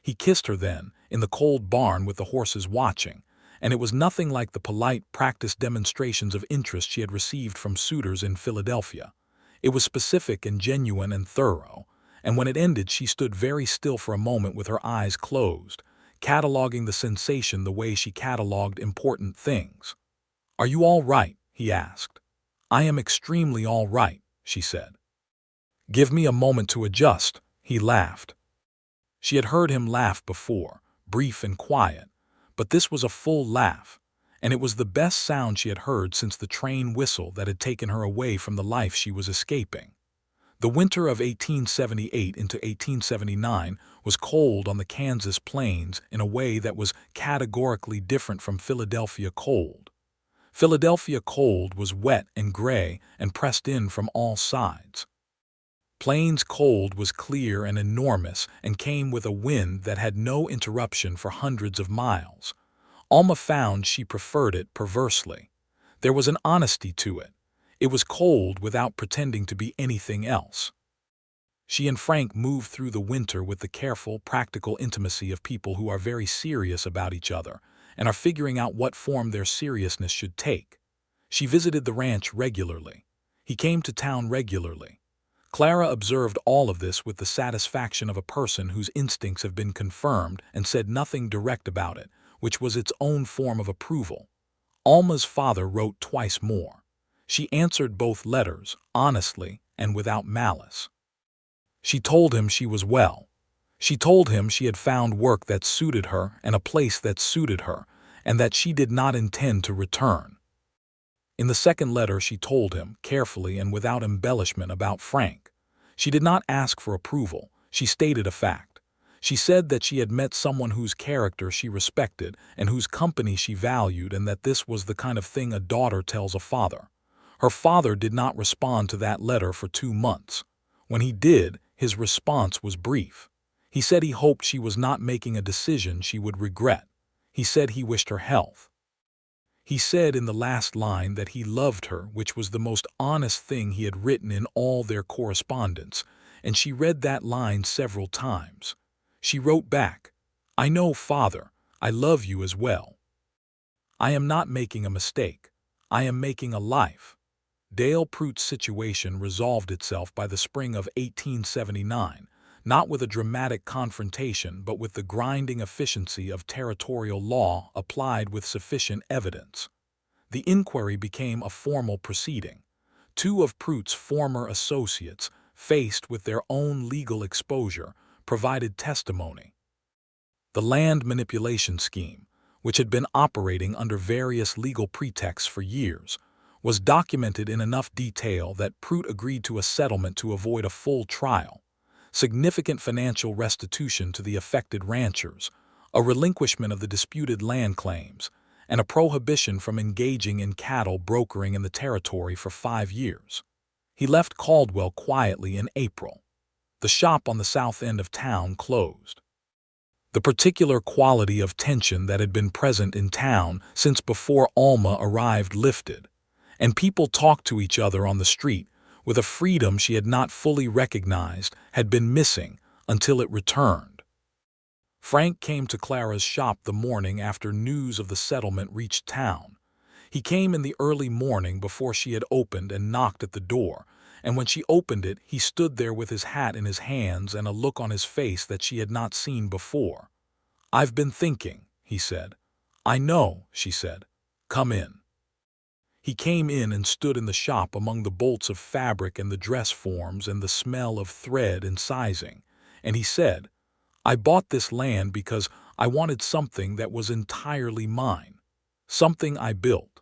He kissed her then, in the cold barn with the horses watching, and it was nothing like the polite, practiced demonstrations of interest she had received from suitors in Philadelphia. It was specific and genuine and thorough, and when it ended she stood very still for a moment with her eyes closed, cataloging the sensation the way she cataloged important things. "Are you all right?" he asked. "I am extremely all right," she said. "Give me a moment to adjust," he laughed. She had heard him laugh before, brief and quiet, but this was a full laugh, and it was the best sound she had heard since the train whistle that had taken her away from the life she was escaping. The winter of 1878 into 1879 was cold on the Kansas plains in a way that was categorically different from Philadelphia cold. Philadelphia cold was wet and gray and pressed in from all sides. Plains cold was clear and enormous and came with a wind that had no interruption for hundreds of miles. Alma found she preferred it perversely. There was an honesty to it. It was cold without pretending to be anything else. She and Frank moved through the winter with the careful, practical intimacy of people who are very serious about each other and are figuring out what form their seriousness should take. She visited the ranch regularly. He came to town regularly. Clara observed all of this with the satisfaction of a person whose instincts have been confirmed and said nothing direct about it, which was its own form of approval. Alma's father wrote twice more. She answered both letters, honestly and without malice. She told him she was well. She told him she had found work that suited her and a place that suited her, and that she did not intend to return. In the second letter she told him, carefully and without embellishment, about Frank. She did not ask for approval, she stated a fact. She said that she had met someone whose character she respected and whose company she valued, and that this was the kind of thing a daughter tells a father. Her father did not respond to that letter for 2 months. When he did, his response was brief. He said he hoped she was not making a decision she would regret. He said he wished her health. He said in the last line that he loved her, which was the most honest thing he had written in all their correspondence, and she read that line several times. She wrote back, "I know, Father, I love you as well. I am not making a mistake. I am making a life." Dale Pruitt's situation resolved itself by the spring of 1879, not with a dramatic confrontation but with the grinding efficiency of territorial law applied with sufficient evidence. The inquiry became a formal proceeding. 2 of Pruitt's former associates, faced with their own legal exposure, provided testimony. The land manipulation scheme, which had been operating under various legal pretexts for years, was documented in enough detail that Pruitt agreed to a settlement to avoid a full trial, significant financial restitution to the affected ranchers, a relinquishment of the disputed land claims, and a prohibition from engaging in cattle brokering in the territory for 5 years. He left Caldwell quietly in April. The shop on the south end of town closed. The particular quality of tension that had been present in town since before Alma arrived lifted, and people talked to each other on the street with a freedom she had not fully recognized had been missing until it returned. Frank came to Clara's shop the morning after news of the settlement reached town. He came in the early morning before she had opened and knocked at the door, and when she opened it he stood there with his hat in his hands and a look on his face that she had not seen before. "I've been thinking," he said. "I know," she said. "Come in." He came in and stood in the shop among the bolts of fabric and the dress forms and the smell of thread and sizing, and he said, "I bought this land because I wanted something that was entirely mine, something I built.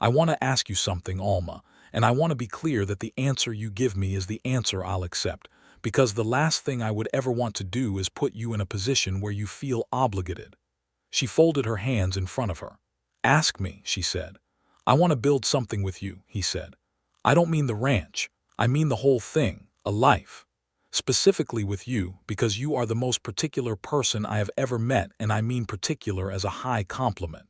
I want to ask you something, Alma, and I want to be clear that the answer you give me is the answer I'll accept, because the last thing I would ever want to do is put you in a position where you feel obligated." She folded her hands in front of her. "Ask me," she said. "I want to build something with you," he said. "I don't mean the ranch. I mean the whole thing, a life. Specifically with you, because you are the most particular person I have ever met, and I mean particular as a high compliment.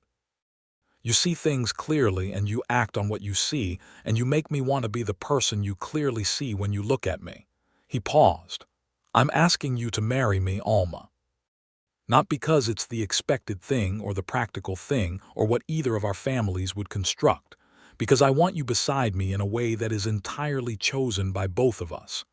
You see things clearly and you act on what you see, and you make me want to be the person you clearly see when you look at me." He paused. "I'm asking you to marry me, Alma. Not because it's the expected thing or the practical thing or what either of our families would construct, because I want you beside me in a way that is entirely chosen by both of us."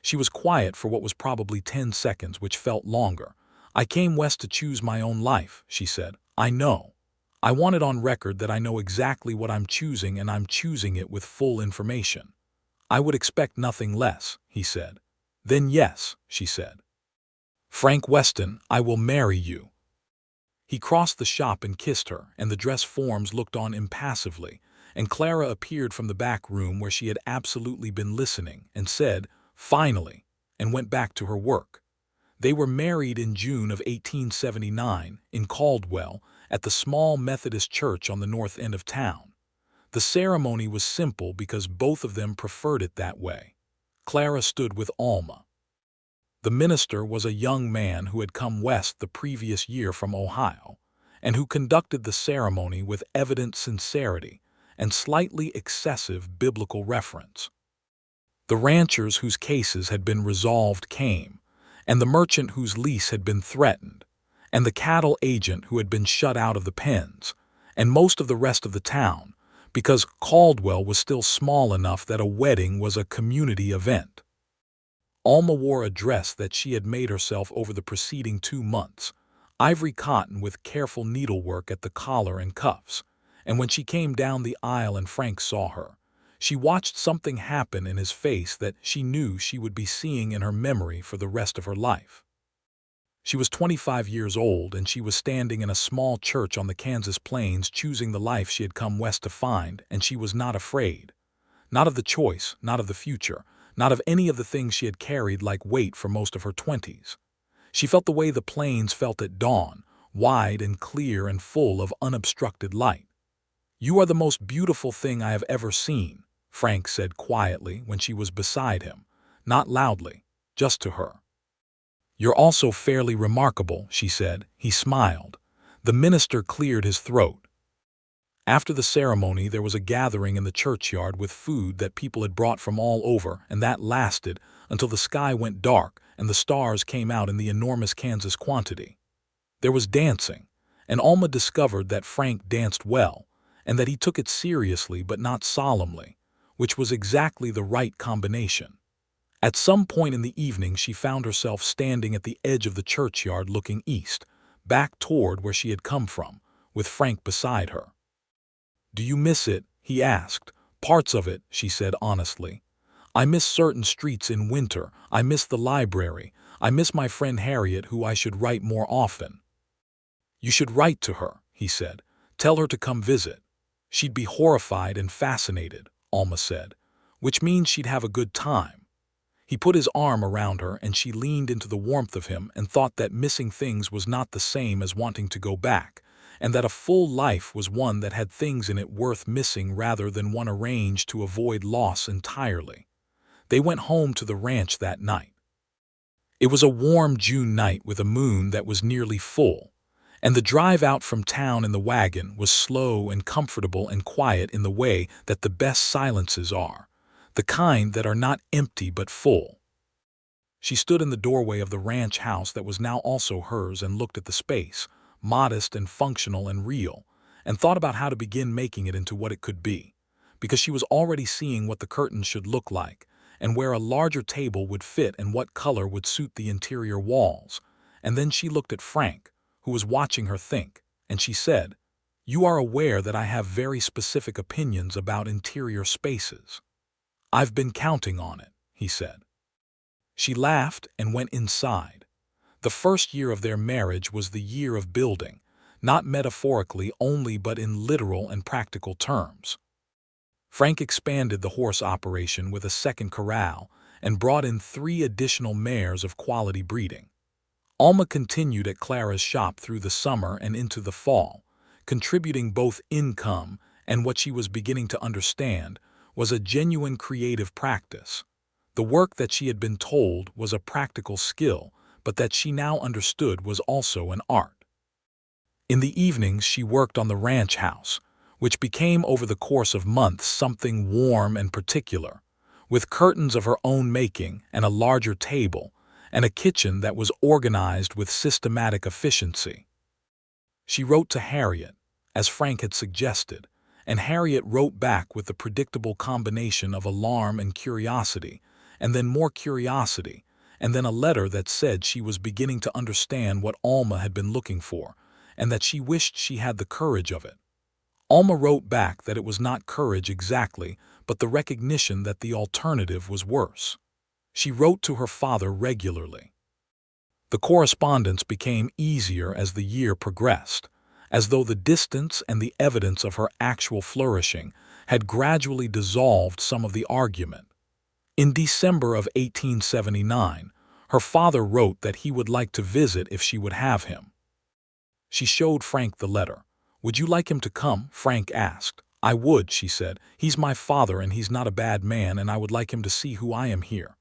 She was quiet for what was probably 10 seconds, which felt longer. "I came west to choose my own life," she said. "I know. I want it on record that I know exactly what I'm choosing, and I'm choosing it with full information." "I would expect nothing less," he said. "Then yes," she said. "Frank Weston, I will marry you." He crossed the shop and kissed her, and the dress forms looked on impassively, and Clara appeared from the back room where she had absolutely been listening and said, "Finally," and went back to her work. They were married in June of 1879 in Caldwell at the small Methodist church on the north end of town. The ceremony was simple because both of them preferred it that way. Clara stood with Alma. The minister was a young man who had come west the previous year from Ohio, and who conducted the ceremony with evident sincerity and slightly excessive biblical reference. The ranchers whose cases had been resolved came, and the merchant whose lease had been threatened, and the cattle agent who had been shut out of the pens, and most of the rest of the town, because Caldwell was still small enough that a wedding was a community event. Alma wore a dress that she had made herself over the preceding 2 months, ivory cotton with careful needlework at the collar and cuffs, and when she came down the aisle and Frank saw her, she watched something happen in his face that she knew she would be seeing in her memory for the rest of her life. She was 25 years old, and she was standing in a small church on the Kansas plains choosing the life she had come west to find, and she was not afraid. Not of the choice, not of the future, not of any of the things she had carried like weight for most of her 20s. She felt the way the plains felt at dawn, wide and clear and full of unobstructed light. "You are the most beautiful thing I have ever seen," Frank said quietly when she was beside him, not loudly, just to her. "You're also fairly remarkable," she said. He smiled. The minister cleared his throat. After the ceremony, there was a gathering in the churchyard with food that people had brought from all over, and that lasted until the sky went dark and the stars came out in the enormous Kansas quantity. There was dancing, and Alma discovered that Frank danced well, and that he took it seriously but not solemnly, which was exactly the right combination. At some point in the evening, she found herself standing at the edge of the churchyard looking east, back toward where she had come from, with Frank beside her. "Do you miss it?" he asked. "Parts of it," she said honestly. "I miss certain streets in winter. I miss the library. I miss my friend Harriet, who I should write more often." "You should write to her," he said. "Tell her to come visit." "She'd be horrified and fascinated," Alma said, "which means she'd have a good time." He put his arm around her, and she leaned into the warmth of him and thought that missing things was not the same as wanting to go back, and that a full life was one that had things in it worth missing rather than one arranged to avoid loss entirely. They went home to the ranch that night. It was a warm June night with a moon that was nearly full, and the drive out from town in the wagon was slow and comfortable and quiet in the way that the best silences are, the kind that are not empty but full. She stood in the doorway of the ranch house that was now also hers and looked at the space, modest and functional and real, and thought about how to begin making it into what it could be, because she was already seeing what the curtains should look like, and where a larger table would fit and what color would suit the interior walls. And then she looked at Frank, who was watching her think, and she said, "You are aware that I have very specific opinions about interior spaces." "I've been counting on it," he said. She laughed and went inside. The first year of their marriage was the year of building, not metaphorically only but in literal and practical terms. Frank expanded the horse operation with a second corral and brought in 3 additional mares of quality breeding. Alma continued at Clara's shop through the summer and into the fall, contributing both income and what she was beginning to understand was a genuine creative practice. The work that she had been told was a practical skill, but that she now understood was also an art. In the evenings, she worked on the ranch house, which became over the course of months something warm and particular, with curtains of her own making and a larger table, and a kitchen that was organized with systematic efficiency. She wrote to Harriet, as Frank had suggested, and Harriet wrote back with the predictable combination of alarm and curiosity, and then more curiosity, and then a letter that said she was beginning to understand what Alma had been looking for, and that she wished she had the courage of it. Alma wrote back that it was not courage exactly, but the recognition that the alternative was worse. She wrote to her father regularly. The correspondence became easier as the year progressed, as though the distance and the evidence of her actual flourishing had gradually dissolved some of the argument. In December of 1879, her father wrote that he would like to visit if she would have him. She showed Frank the letter. "Would you like him to come?" Frank asked. "I would," she said. "He's my father and he's not a bad man, and I would like him to see who I am here."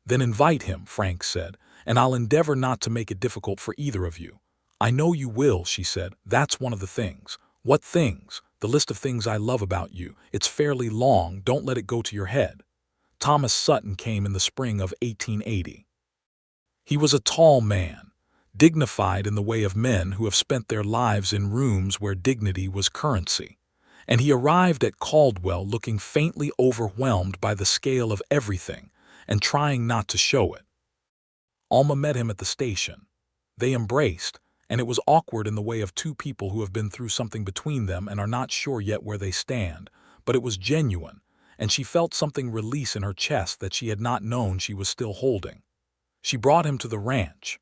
"Then invite him," Frank said, "and I'll endeavor not to make it difficult for either of you." "I know you will," she said. "That's one of the things." "What things?" "The list of things I love about you. It's fairly long. Don't let it go to your head." Thomas Sutton came in the spring of 1880. He was a tall man, dignified in the way of men who have spent their lives in rooms where dignity was currency, and he arrived at Caldwell looking faintly overwhelmed by the scale of everything and trying not to show it. Alma met him at the station. They embraced, and it was awkward in the way of two people who have been through something between them and are not sure yet where they stand, but it was genuine, and she felt something release in her chest that she had not known she was still holding. She brought him to the ranch.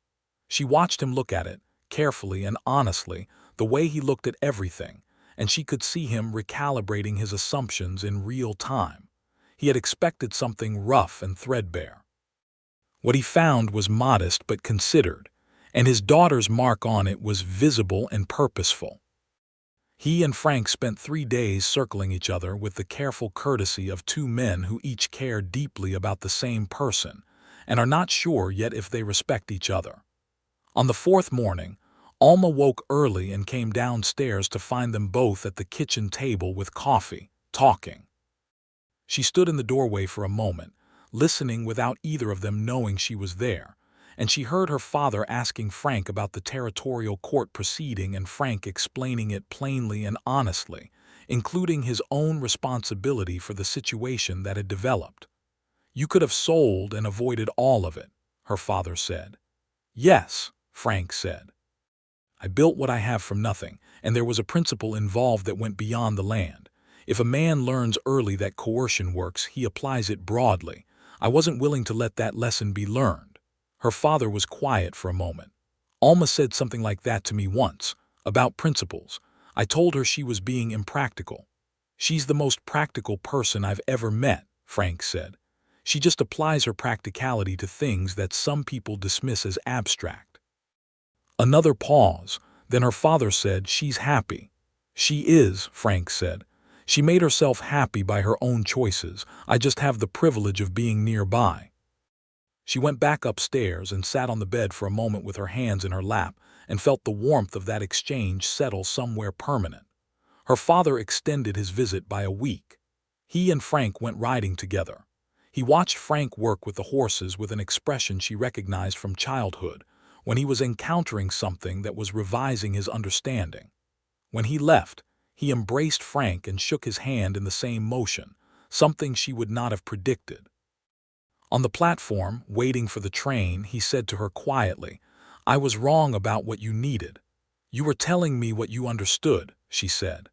She watched him look at it, carefully and honestly, the way he looked at everything, and she could see him recalibrating his assumptions in real time. He had expected something rough and threadbare. What he found was modest but considered, and his daughter's mark on it was visible and purposeful. He and Frank spent 3 days circling each other with the careful courtesy of two men who each care deeply about the same person and are not sure yet if they respect each other. On the 4th morning, Alma woke early and came downstairs to find them both at the kitchen table with coffee, talking. She stood in the doorway for a moment, listening without either of them knowing she was there, and she heard her father asking Frank about the territorial court proceeding and Frank explaining it plainly and honestly, including his own responsibility for the situation that had developed. "You could have sold and avoided all of it," her father said. "Yes," Frank said. "I built what I have from nothing, and there was a principle involved that went beyond the land. If a man learns early that coercion works, he applies it broadly. I wasn't willing to let that lesson be learned." Her father was quiet for a moment. "Alma said something like that to me once, about principles. I told her she was being impractical." "She's the most practical person I've ever met," Frank said. "She just applies her practicality to things that some people dismiss as abstract." Another pause, then her father said, "She's happy." "She is," Frank said. "She made herself happy by her own choices. I just have the privilege of being nearby." She went back upstairs and sat on the bed for a moment with her hands in her lap and felt the warmth of that exchange settle somewhere permanent. Her father extended his visit by a week. He and Frank went riding together. He watched Frank work with the horses with an expression she recognized from childhood, when he was encountering something that was revising his understanding. When he left, he embraced Frank and shook his hand in the same motion, something she would not have predicted. On the platform, waiting for the train, he said to her quietly, "I was wrong about what you needed. You were telling me what you understood," she said.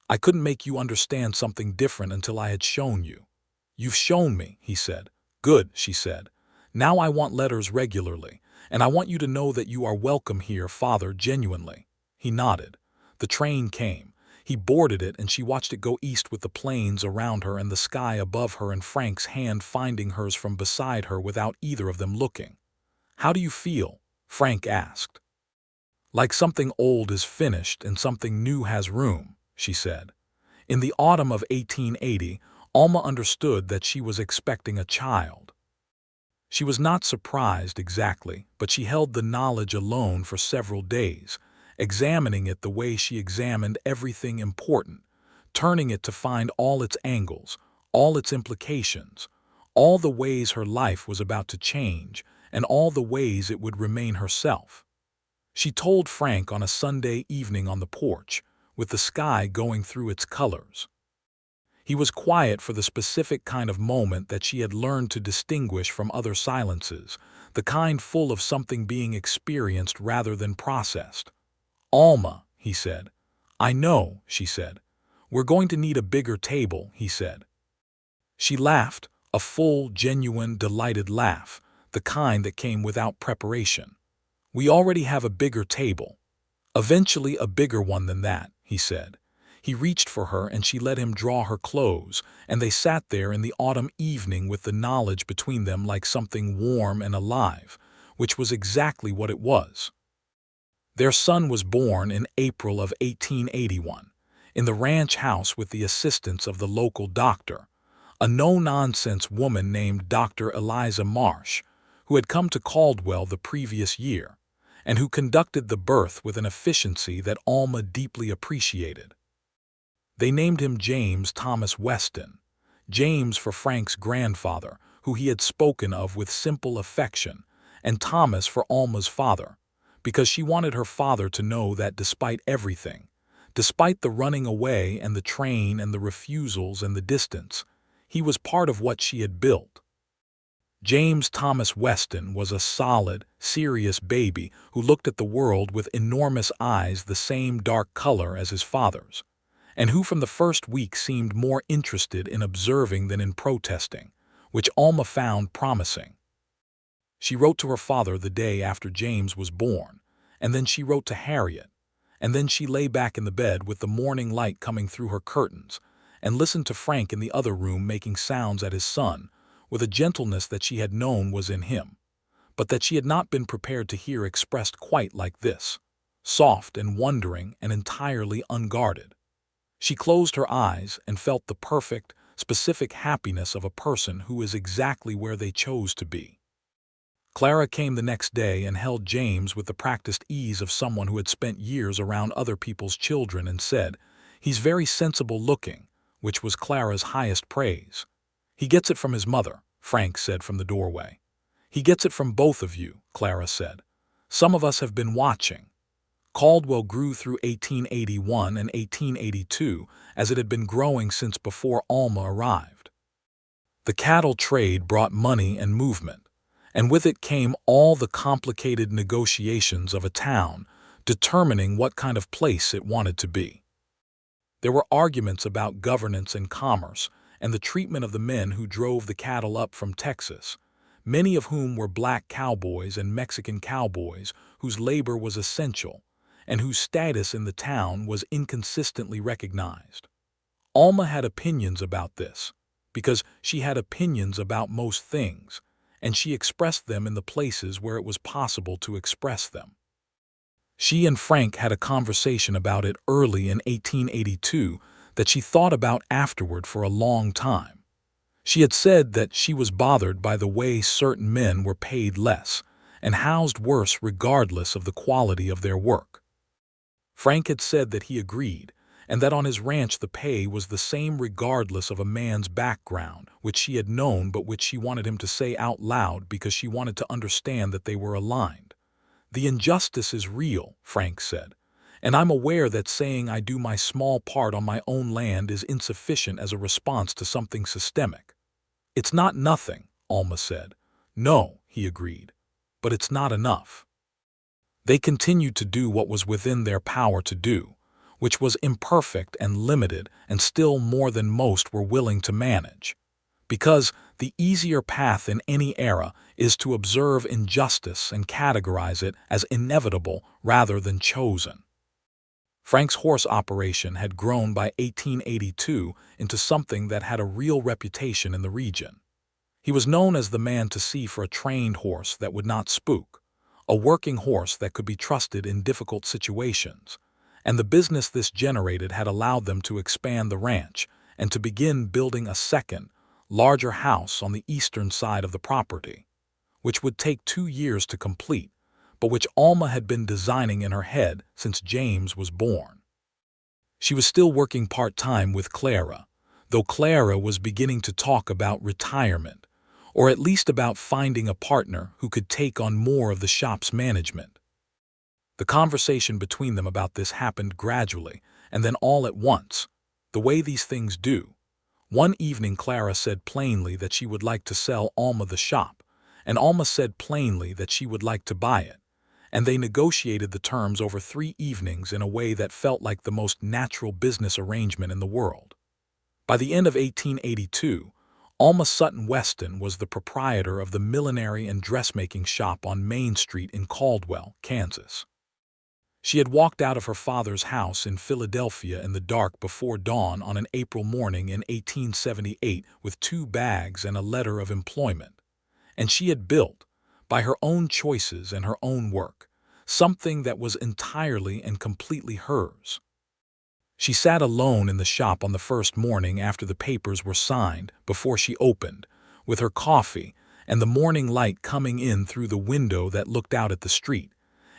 "I couldn't make you understand something different until I had shown you." "You've shown me," he said. "Good," she said. "Now I want letters regularly, and I want you to know that you are welcome here, Father, genuinely." He nodded. The train came. He boarded it and she watched it go east with the plains around her and the sky above her and Frank's hand finding hers from beside her without either of them looking. "How do you feel?" Frank asked. "Like something old is finished and something new has room," she said. In the autumn of 1880, Alma understood that she was expecting a child. She was not surprised exactly, but she held the knowledge alone for several days, examining it the way she examined everything important, turning it to find all its angles, all its implications, all the ways her life was about to change, and all the ways it would remain herself. She told Frank on a Sunday evening on the porch, with the sky going through its colors. He was quiet for the specific kind of moment that she had learned to distinguish from other silences, the kind full of something being experienced rather than processed. "Alma," he said. "I know," she said. "We're going to need a bigger table," he said. She laughed, a full, genuine, delighted laugh, the kind that came without preparation. "We already have a bigger table." "Eventually a bigger one than that," he said. He reached for her and she let him draw her clothes, and they sat there in the autumn evening with the knowledge between them like something warm and alive, which was exactly what it was. Their son was born in April of 1881, in the ranch house with the assistance of the local doctor, a no-nonsense woman named Dr. Eliza Marsh, who had come to Caldwell the previous year, and who conducted the birth with an efficiency that Alma deeply appreciated. They named him James Thomas Weston. James for Frank's grandfather, who he had spoken of with simple affection, and Thomas for Alma's father, because she wanted her father to know that despite everything, despite the running away and the train and the refusals and the distance, he was part of what she had built. James Thomas Weston was a solid, serious baby who looked at the world with enormous eyes the same dark color as his father's, and who from the first week seemed more interested in observing than in protesting, which Alma found promising. She wrote to her father the day after James was born, and then she wrote to Harriet, and then she lay back in the bed with the morning light coming through her curtains, and listened to Frank in the other room making sounds at his son, with a gentleness that she had known was in him, but that she had not been prepared to hear expressed quite like this, soft and wondering and entirely unguarded. She closed her eyes and felt the perfect, specific happiness of a person who is exactly where they chose to be. Clara came the next day and held James with the practiced ease of someone who had spent years around other people's children and said, "He's very sensible looking," which was Clara's highest praise. "He gets it from his mother," Frank said from the doorway. "He gets it from both of you," Clara said. "Some of us have been watching." Caldwell grew through 1881 and 1882 as it had been growing since before Alma arrived. The cattle trade brought money and movement, and with it came all the complicated negotiations of a town determining what kind of place it wanted to be. There were arguments about governance and commerce and the treatment of the men who drove the cattle up from Texas, many of whom were black cowboys and Mexican cowboys whose labor was essential and whose status in the town was inconsistently recognized. Alma had opinions about this, because she had opinions about most things, and she expressed them in the places where it was possible to express them. She and Frank had a conversation about it early in 1882 that she thought about afterward for a long time. She had said that she was bothered by the way certain men were paid less and housed worse regardless of the quality of their work. Frank had said that he agreed, and that on his ranch the pay was the same regardless of a man's background, which she had known but which she wanted him to say out loud because she wanted to understand that they were aligned. "The injustice is real," Frank said, "and I'm aware that saying I do my small part on my own land is insufficient as a response to something systemic." "It's not nothing," Alma said. "No," he agreed, "but it's not enough." They continued to do what was within their power to do, which was imperfect and limited and still more than most were willing to manage. Because the easier path in any era is to observe injustice and categorize it as inevitable rather than chosen. Frank's horse operation had grown by 1882 into something that had a real reputation in the region. He was known as the man to see for a trained horse that would not spook, a working horse that could be trusted in difficult situations, and the business this generated had allowed them to expand the ranch and to begin building a second, larger house on the eastern side of the property, which would take 2 years to complete, but which Alma had been designing in her head since James was born. She was still working part-time with Clara, though Clara was beginning to talk about retirement, or at least about finding a partner who could take on more of the shop's management. The conversation between them about this happened gradually, and then all at once, the way these things do. One evening Clara said plainly that she would like to sell Alma the shop, and Alma said plainly that she would like to buy it, and they negotiated the terms over 3 evenings in a way that felt like the most natural business arrangement in the world. By the end of 1882, Alma Sutton Weston was the proprietor of the millinery and dressmaking shop on Main Street in Caldwell, Kansas. She had walked out of her father's house in Philadelphia in the dark before dawn on an April morning in 1878 with 2 bags and a letter of employment, and she had built, by her own choices and her own work, something that was entirely and completely hers. She sat alone in the shop on the first morning after the papers were signed, before she opened, with her coffee and the morning light coming in through the window that looked out at the street,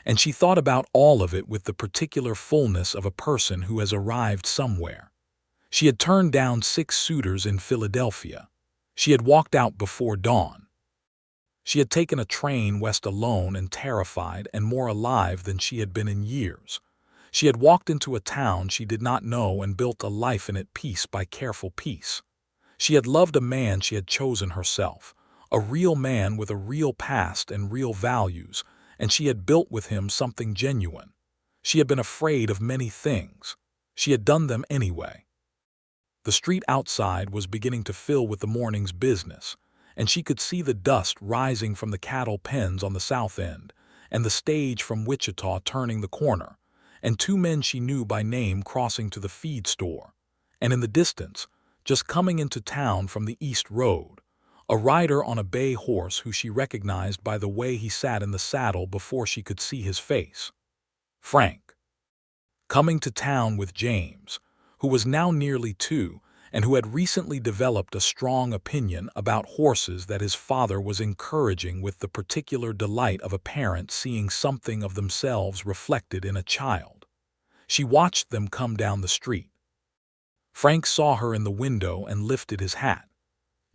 and she thought about all of it with the particular fullness of a person who has arrived somewhere. She had turned down 6 suitors in Philadelphia. She had walked out before dawn. She had taken a train west alone and terrified and more alive than she had been in years. She had walked into a town she did not know and built a life in it piece by careful piece. She had loved a man she had chosen herself, a real man with a real past and real values, and she had built with him something genuine. She had been afraid of many things. She had done them anyway. The street outside was beginning to fill with the morning's business, and she could see the dust rising from the cattle pens on the south end, and the stage from Wichita turning the corner, and 2 men she knew by name crossing to the feed store, and in the distance, just coming into town from the East Road, a rider on a bay horse who she recognized by the way he sat in the saddle before she could see his face. Frank. Coming to town with James, who was now nearly 2, and who had recently developed a strong opinion about horses that his father was encouraging with the particular delight of a parent seeing something of themselves reflected in a child. She watched them come down the street. Frank saw her in the window and lifted his hat.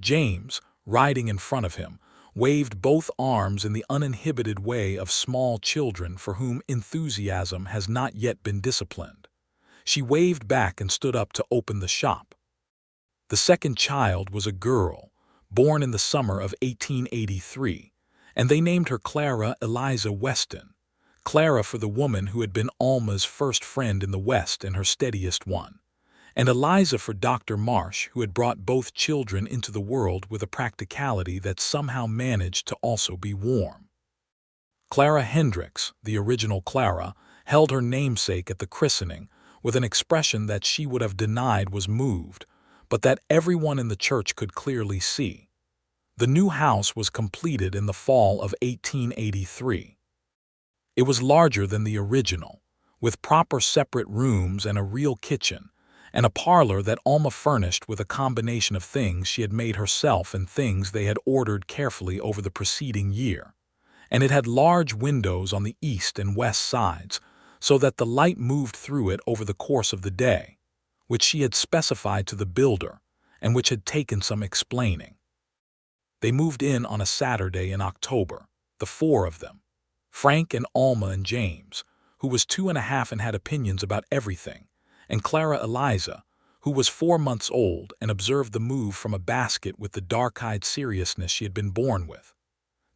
James, riding in front of him, waved both arms in the uninhibited way of small children for whom enthusiasm has not yet been disciplined. She waved back and stood up to open the shop. The second child was a girl, born in the summer of 1883, and they named her Clara Eliza Weston, Clara for the woman who had been Alma's first friend in the West and her steadiest one, and Eliza for Dr. Marsh, who had brought both children into the world with a practicality that somehow managed to also be warm. Clara Hendricks, the original Clara, held her namesake at the christening with an expression that she would have denied was moved, but that everyone in the church could clearly see. The new house was completed in the fall of 1883. It was larger than the original, with proper separate rooms and a real kitchen, and a parlor that Alma furnished with a combination of things she had made herself and things they had ordered carefully over the preceding year. And it had large windows on the east and west sides, so that the light moved through it over the course of the day, which she had specified to the builder, and which had taken some explaining. They moved in on a Saturday in October, the 4 of them, Frank and Alma and James, who was 2.5 and had opinions about everything, and Clara Eliza, who was 4 months old and observed the move from a basket with the dark-eyed seriousness she had been born with.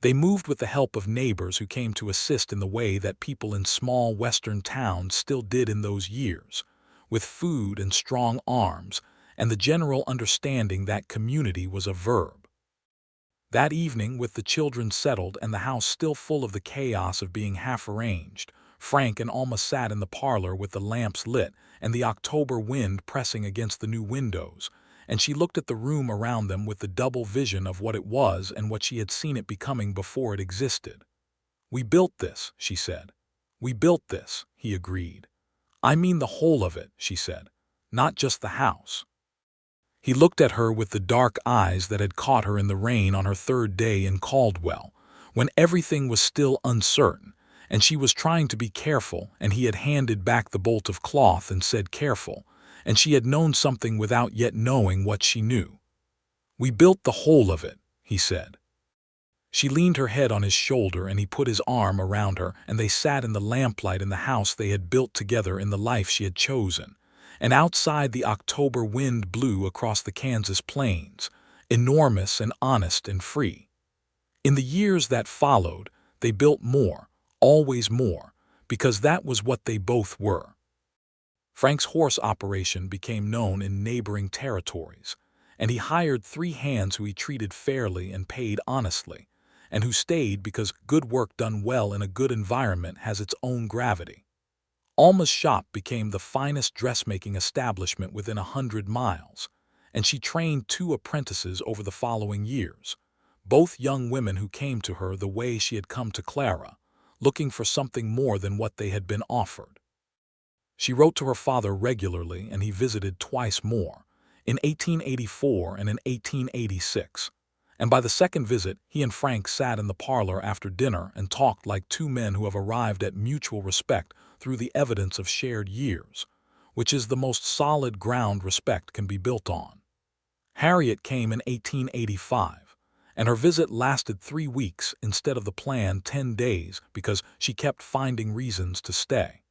They moved with the help of neighbors who came to assist in the way that people in small western towns still did in those years, with food and strong arms, and the general understanding that community was a verb. That evening, with the children settled and the house still full of the chaos of being half arranged, Frank and Alma sat in the parlor with the lamps lit and the October wind pressing against the new windows, and she looked at the room around them with the double vision of what it was and what she had seen it becoming before it existed. "We built this," she said. "We built this," he agreed. "I mean the whole of it," she said, "not just the house." He looked at her with the dark eyes that had caught her in the rain on her 3rd day in Caldwell, when everything was still uncertain, and she was trying to be careful, and he had handed back the bolt of cloth and said careful, and she had known something without yet knowing what she knew. "We built the whole of it," he said. She leaned her head on his shoulder and he put his arm around her, and they sat in the lamplight in the house they had built together in the life she had chosen, and outside the October wind blew across the Kansas plains, enormous and honest and free. In the years that followed, they built more, always more, because that was what they both were. Frank's horse operation became known in neighboring territories, and he hired 3 hands who he treated fairly and paid honestly, and who stayed because good work done well in a good environment has its own gravity. Alma's shop became the finest dressmaking establishment within 100 miles, and she trained 2 apprentices over the following years, both young women who came to her the way she had come to Clara, looking for something more than what they had been offered. She wrote to her father regularly, and he visited twice more, in 1884 and in 1886, and by the second visit he and Frank sat in the parlor after dinner and talked like 2 men who have arrived at mutual respect through the evidence of shared years, which is the most solid ground respect can be built on. Harriet came in 1885, and her visit lasted 3 weeks instead of the planned 10 days because she kept finding reasons to stay.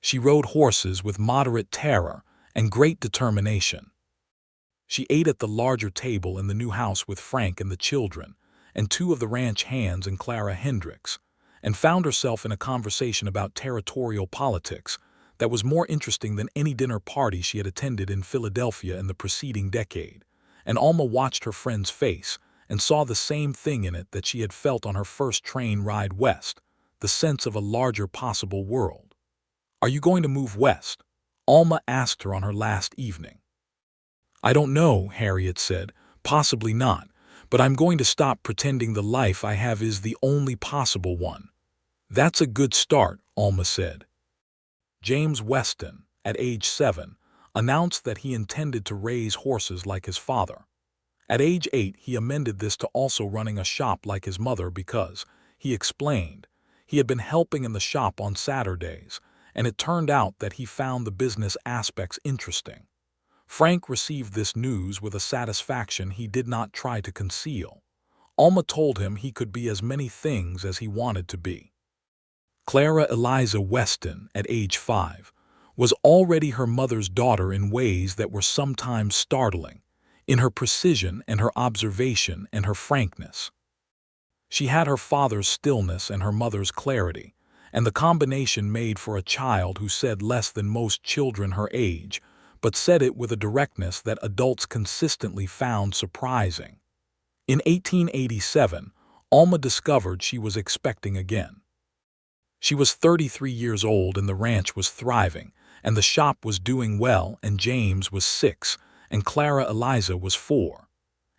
She rode horses with moderate terror and great determination. She ate at the larger table in the new house with Frank and the children, and 2 of the ranch hands and Clara Hendricks, and found herself in a conversation about territorial politics that was more interesting than any dinner party she had attended in Philadelphia in the preceding decade. And Alma watched her friend's face and saw the same thing in it that she had felt on her first train ride west, the sense of a larger possible world. "Are you going to move west?" Alma asked her on her last evening. "I don't know," Harriet said. "Possibly not, but I'm going to stop pretending the life I have is the only possible one." "That's a good start," Alma said. James Weston, at age 7, announced that he intended to raise horses like his father. At age 8, he amended this to also running a shop like his mother because, he explained, he had been helping in the shop on Saturdays, and it turned out that he found the business aspects interesting. Frank received this news with a satisfaction he did not try to conceal. Alma told him he could be as many things as he wanted to be. Clara Eliza Weston, at age 5, was already her mother's daughter in ways that were sometimes startling, in her precision and her observation and her frankness. She had her father's stillness and her mother's clarity, and the combination made for a child who said less than most children her age, but said it with a directness that adults consistently found surprising. In 1887, Alma discovered she was expecting again. She was 33 years old and the ranch was thriving, and the shop was doing well, and James was 6, and Clara Eliza was 4.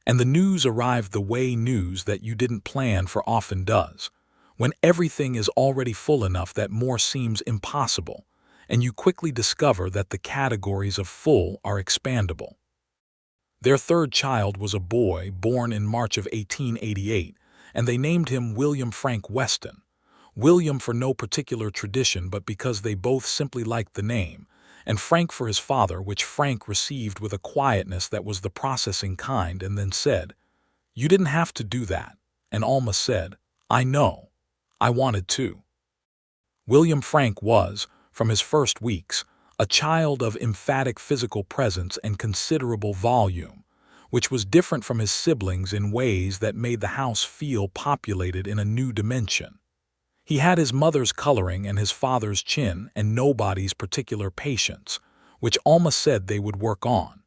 And the news arrived the way news that you didn't plan for often does, when everything is already full enough that more seems impossible, and you quickly discover that the categories of full are expandable. Their 3rd child was a boy born in March of 1888, and they named him William Frank Weston. William for no particular tradition but because they both simply liked the name, and Frank for his father, which Frank received with a quietness that was the processing kind, and then said, "You didn't have to do that." And Alma said, "I know. I wanted to." William Frank was, from his first weeks, a child of emphatic physical presence and considerable volume, which was different from his siblings in ways that made the house feel populated in a new dimension. He had his mother's coloring and his father's chin and nobody's particular patience, which Alma said they would work on.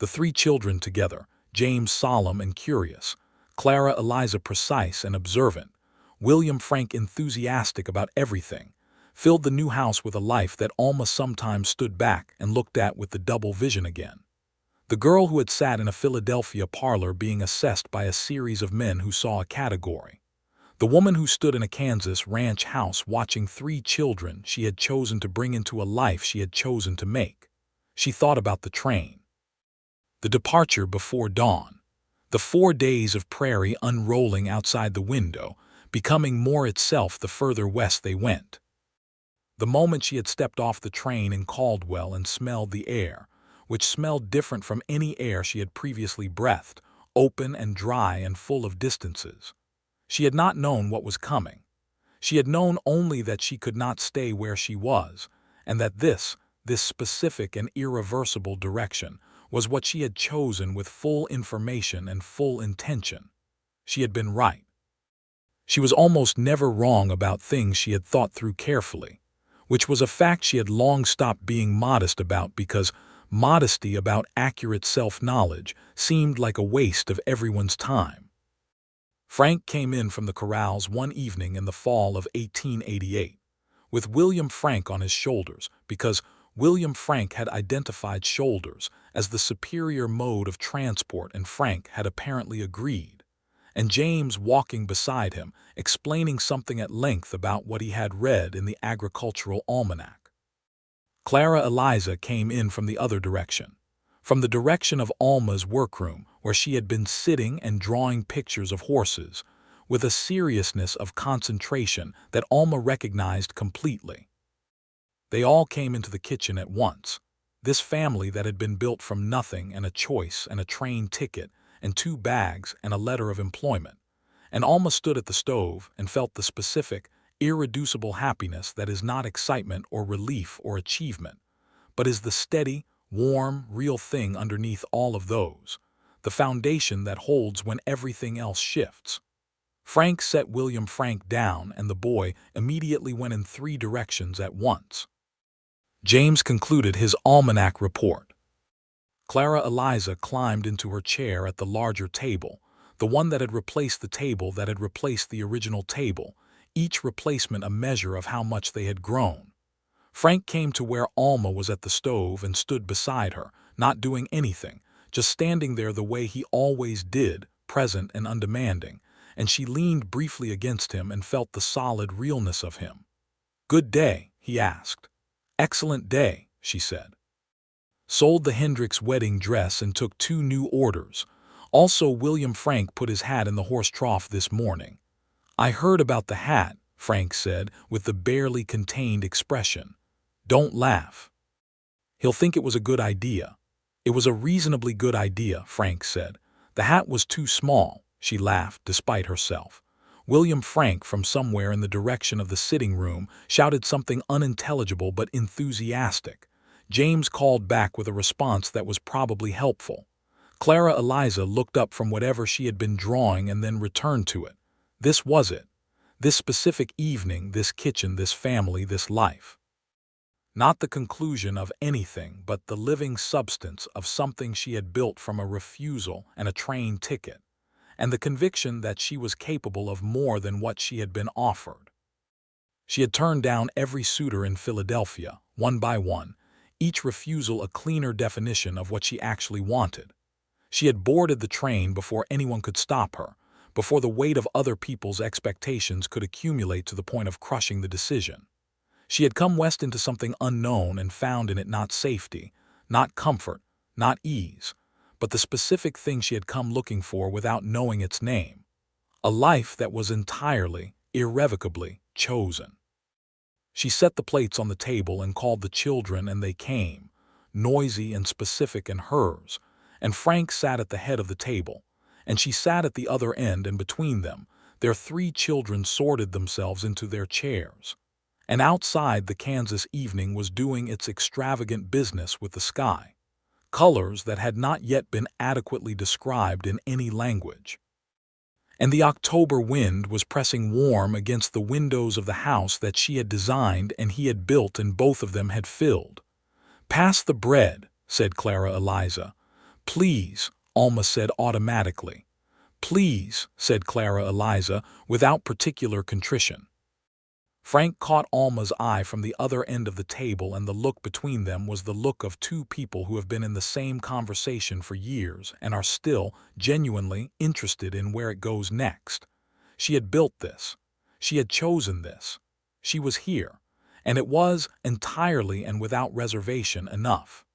The 3 children together, James solemn and curious, Clara Eliza precise and observant, William Frank enthusiastic about everything, filled the new house with a life that Alma sometimes stood back and looked at with the double vision again. The girl who had sat in a Philadelphia parlor being assessed by a series of men who saw a category. The woman who stood in a Kansas ranch house watching 3 children she had chosen to bring into a life she had chosen to make. She thought about the train. The departure before dawn. The 4 days of prairie unrolling outside the window, becoming more itself the further west they went. The moment she had stepped off the train in Caldwell and smelled the air, which smelled different from any air she had previously breathed, open and dry and full of distances. She had not known what was coming. She had known only that she could not stay where she was, and that this specific and irreversible direction was what she had chosen with full information and full intention. She had been right. She was almost never wrong about things she had thought through carefully, which was a fact she had long stopped being modest about because modesty about accurate self-knowledge seemed like a waste of everyone's time. Frank came in from the corrals one evening in the fall of 1888, with William Frank on his shoulders, because William Frank had identified shoulders as the superior mode of transport and Frank had apparently agreed, and James walking beside him, explaining something at length about what he had read in the agricultural almanac. Clara Eliza came in from the other direction, from the direction of Alma's workroom, where she had been sitting and drawing pictures of horses, with a seriousness of concentration that Alma recognized completely. They all came into the kitchen at once. This family that had been built from nothing and a choice and a train ticket and 2 bags and a letter of employment. And Alma stood at the stove and felt the specific, irreducible happiness that is not excitement or relief or achievement, but is the steady, warm, real thing underneath all of those, the foundation that holds when everything else shifts. Frank set William Frank down, and the boy immediately went in 3 directions at once. James concluded his almanac report. Clara Eliza climbed into her chair at the larger table, the one that had replaced the table that had replaced the original table, each replacement a measure of how much they had grown. Frank came to where Alma was at the stove and stood beside her, not doing anything, just standing there the way he always did, present and undemanding, and she leaned briefly against him and felt the solid realness of him. "Good day?" he asked. "Excellent day," she said. "Sold the Hendricks wedding dress and took 2 new orders. Also, William Frank put his hat in the horse trough this morning." "I heard about the hat," Frank said with the barely contained expression. "Don't laugh. He'll think it was a good idea." "It was a reasonably good idea," Frank said. "The hat was too small," she laughed despite herself. William Frank, from somewhere in the direction of the sitting room, shouted something unintelligible but enthusiastic. James called back with a response that was probably helpful. Clara Eliza looked up from whatever she had been drawing and then returned to it. This was it. This specific evening, this kitchen, this family, this life. Not the conclusion of anything, but the living substance of something she had built from a refusal and a train ticket, and the conviction that she was capable of more than what she had been offered. She had turned down every suitor in Philadelphia, one by one, each refusal a cleaner definition of what she actually wanted. She had boarded the train before anyone could stop her, before the weight of other people's expectations could accumulate to the point of crushing the decision. She had come west into something unknown and found in it not safety, not comfort, not ease, but the specific thing she had come looking for without knowing its name. A life that was entirely, irrevocably chosen. She set the plates on the table and called the children, and they came, noisy and specific in hers, and Frank sat at the head of the table, and she sat at the other end, and between them, their 3 children sorted themselves into their chairs. And outside, the Kansas evening was doing its extravagant business with the sky, colors that had not yet been adequately described in any language. And the October wind was pressing warm against the windows of the house that she had designed and he had built, and both of them had filled. "Pass the bread," said Clara Eliza. "Please," Alma said automatically. "Please," said Clara Eliza without particular contrition. Frank caught Alma's eye from the other end of the table, and the look between them was the look of 2 people who have been in the same conversation for years and are still genuinely interested in where it goes next. She had built this. She had chosen this. She was here, and it was, entirely and without reservation, enough.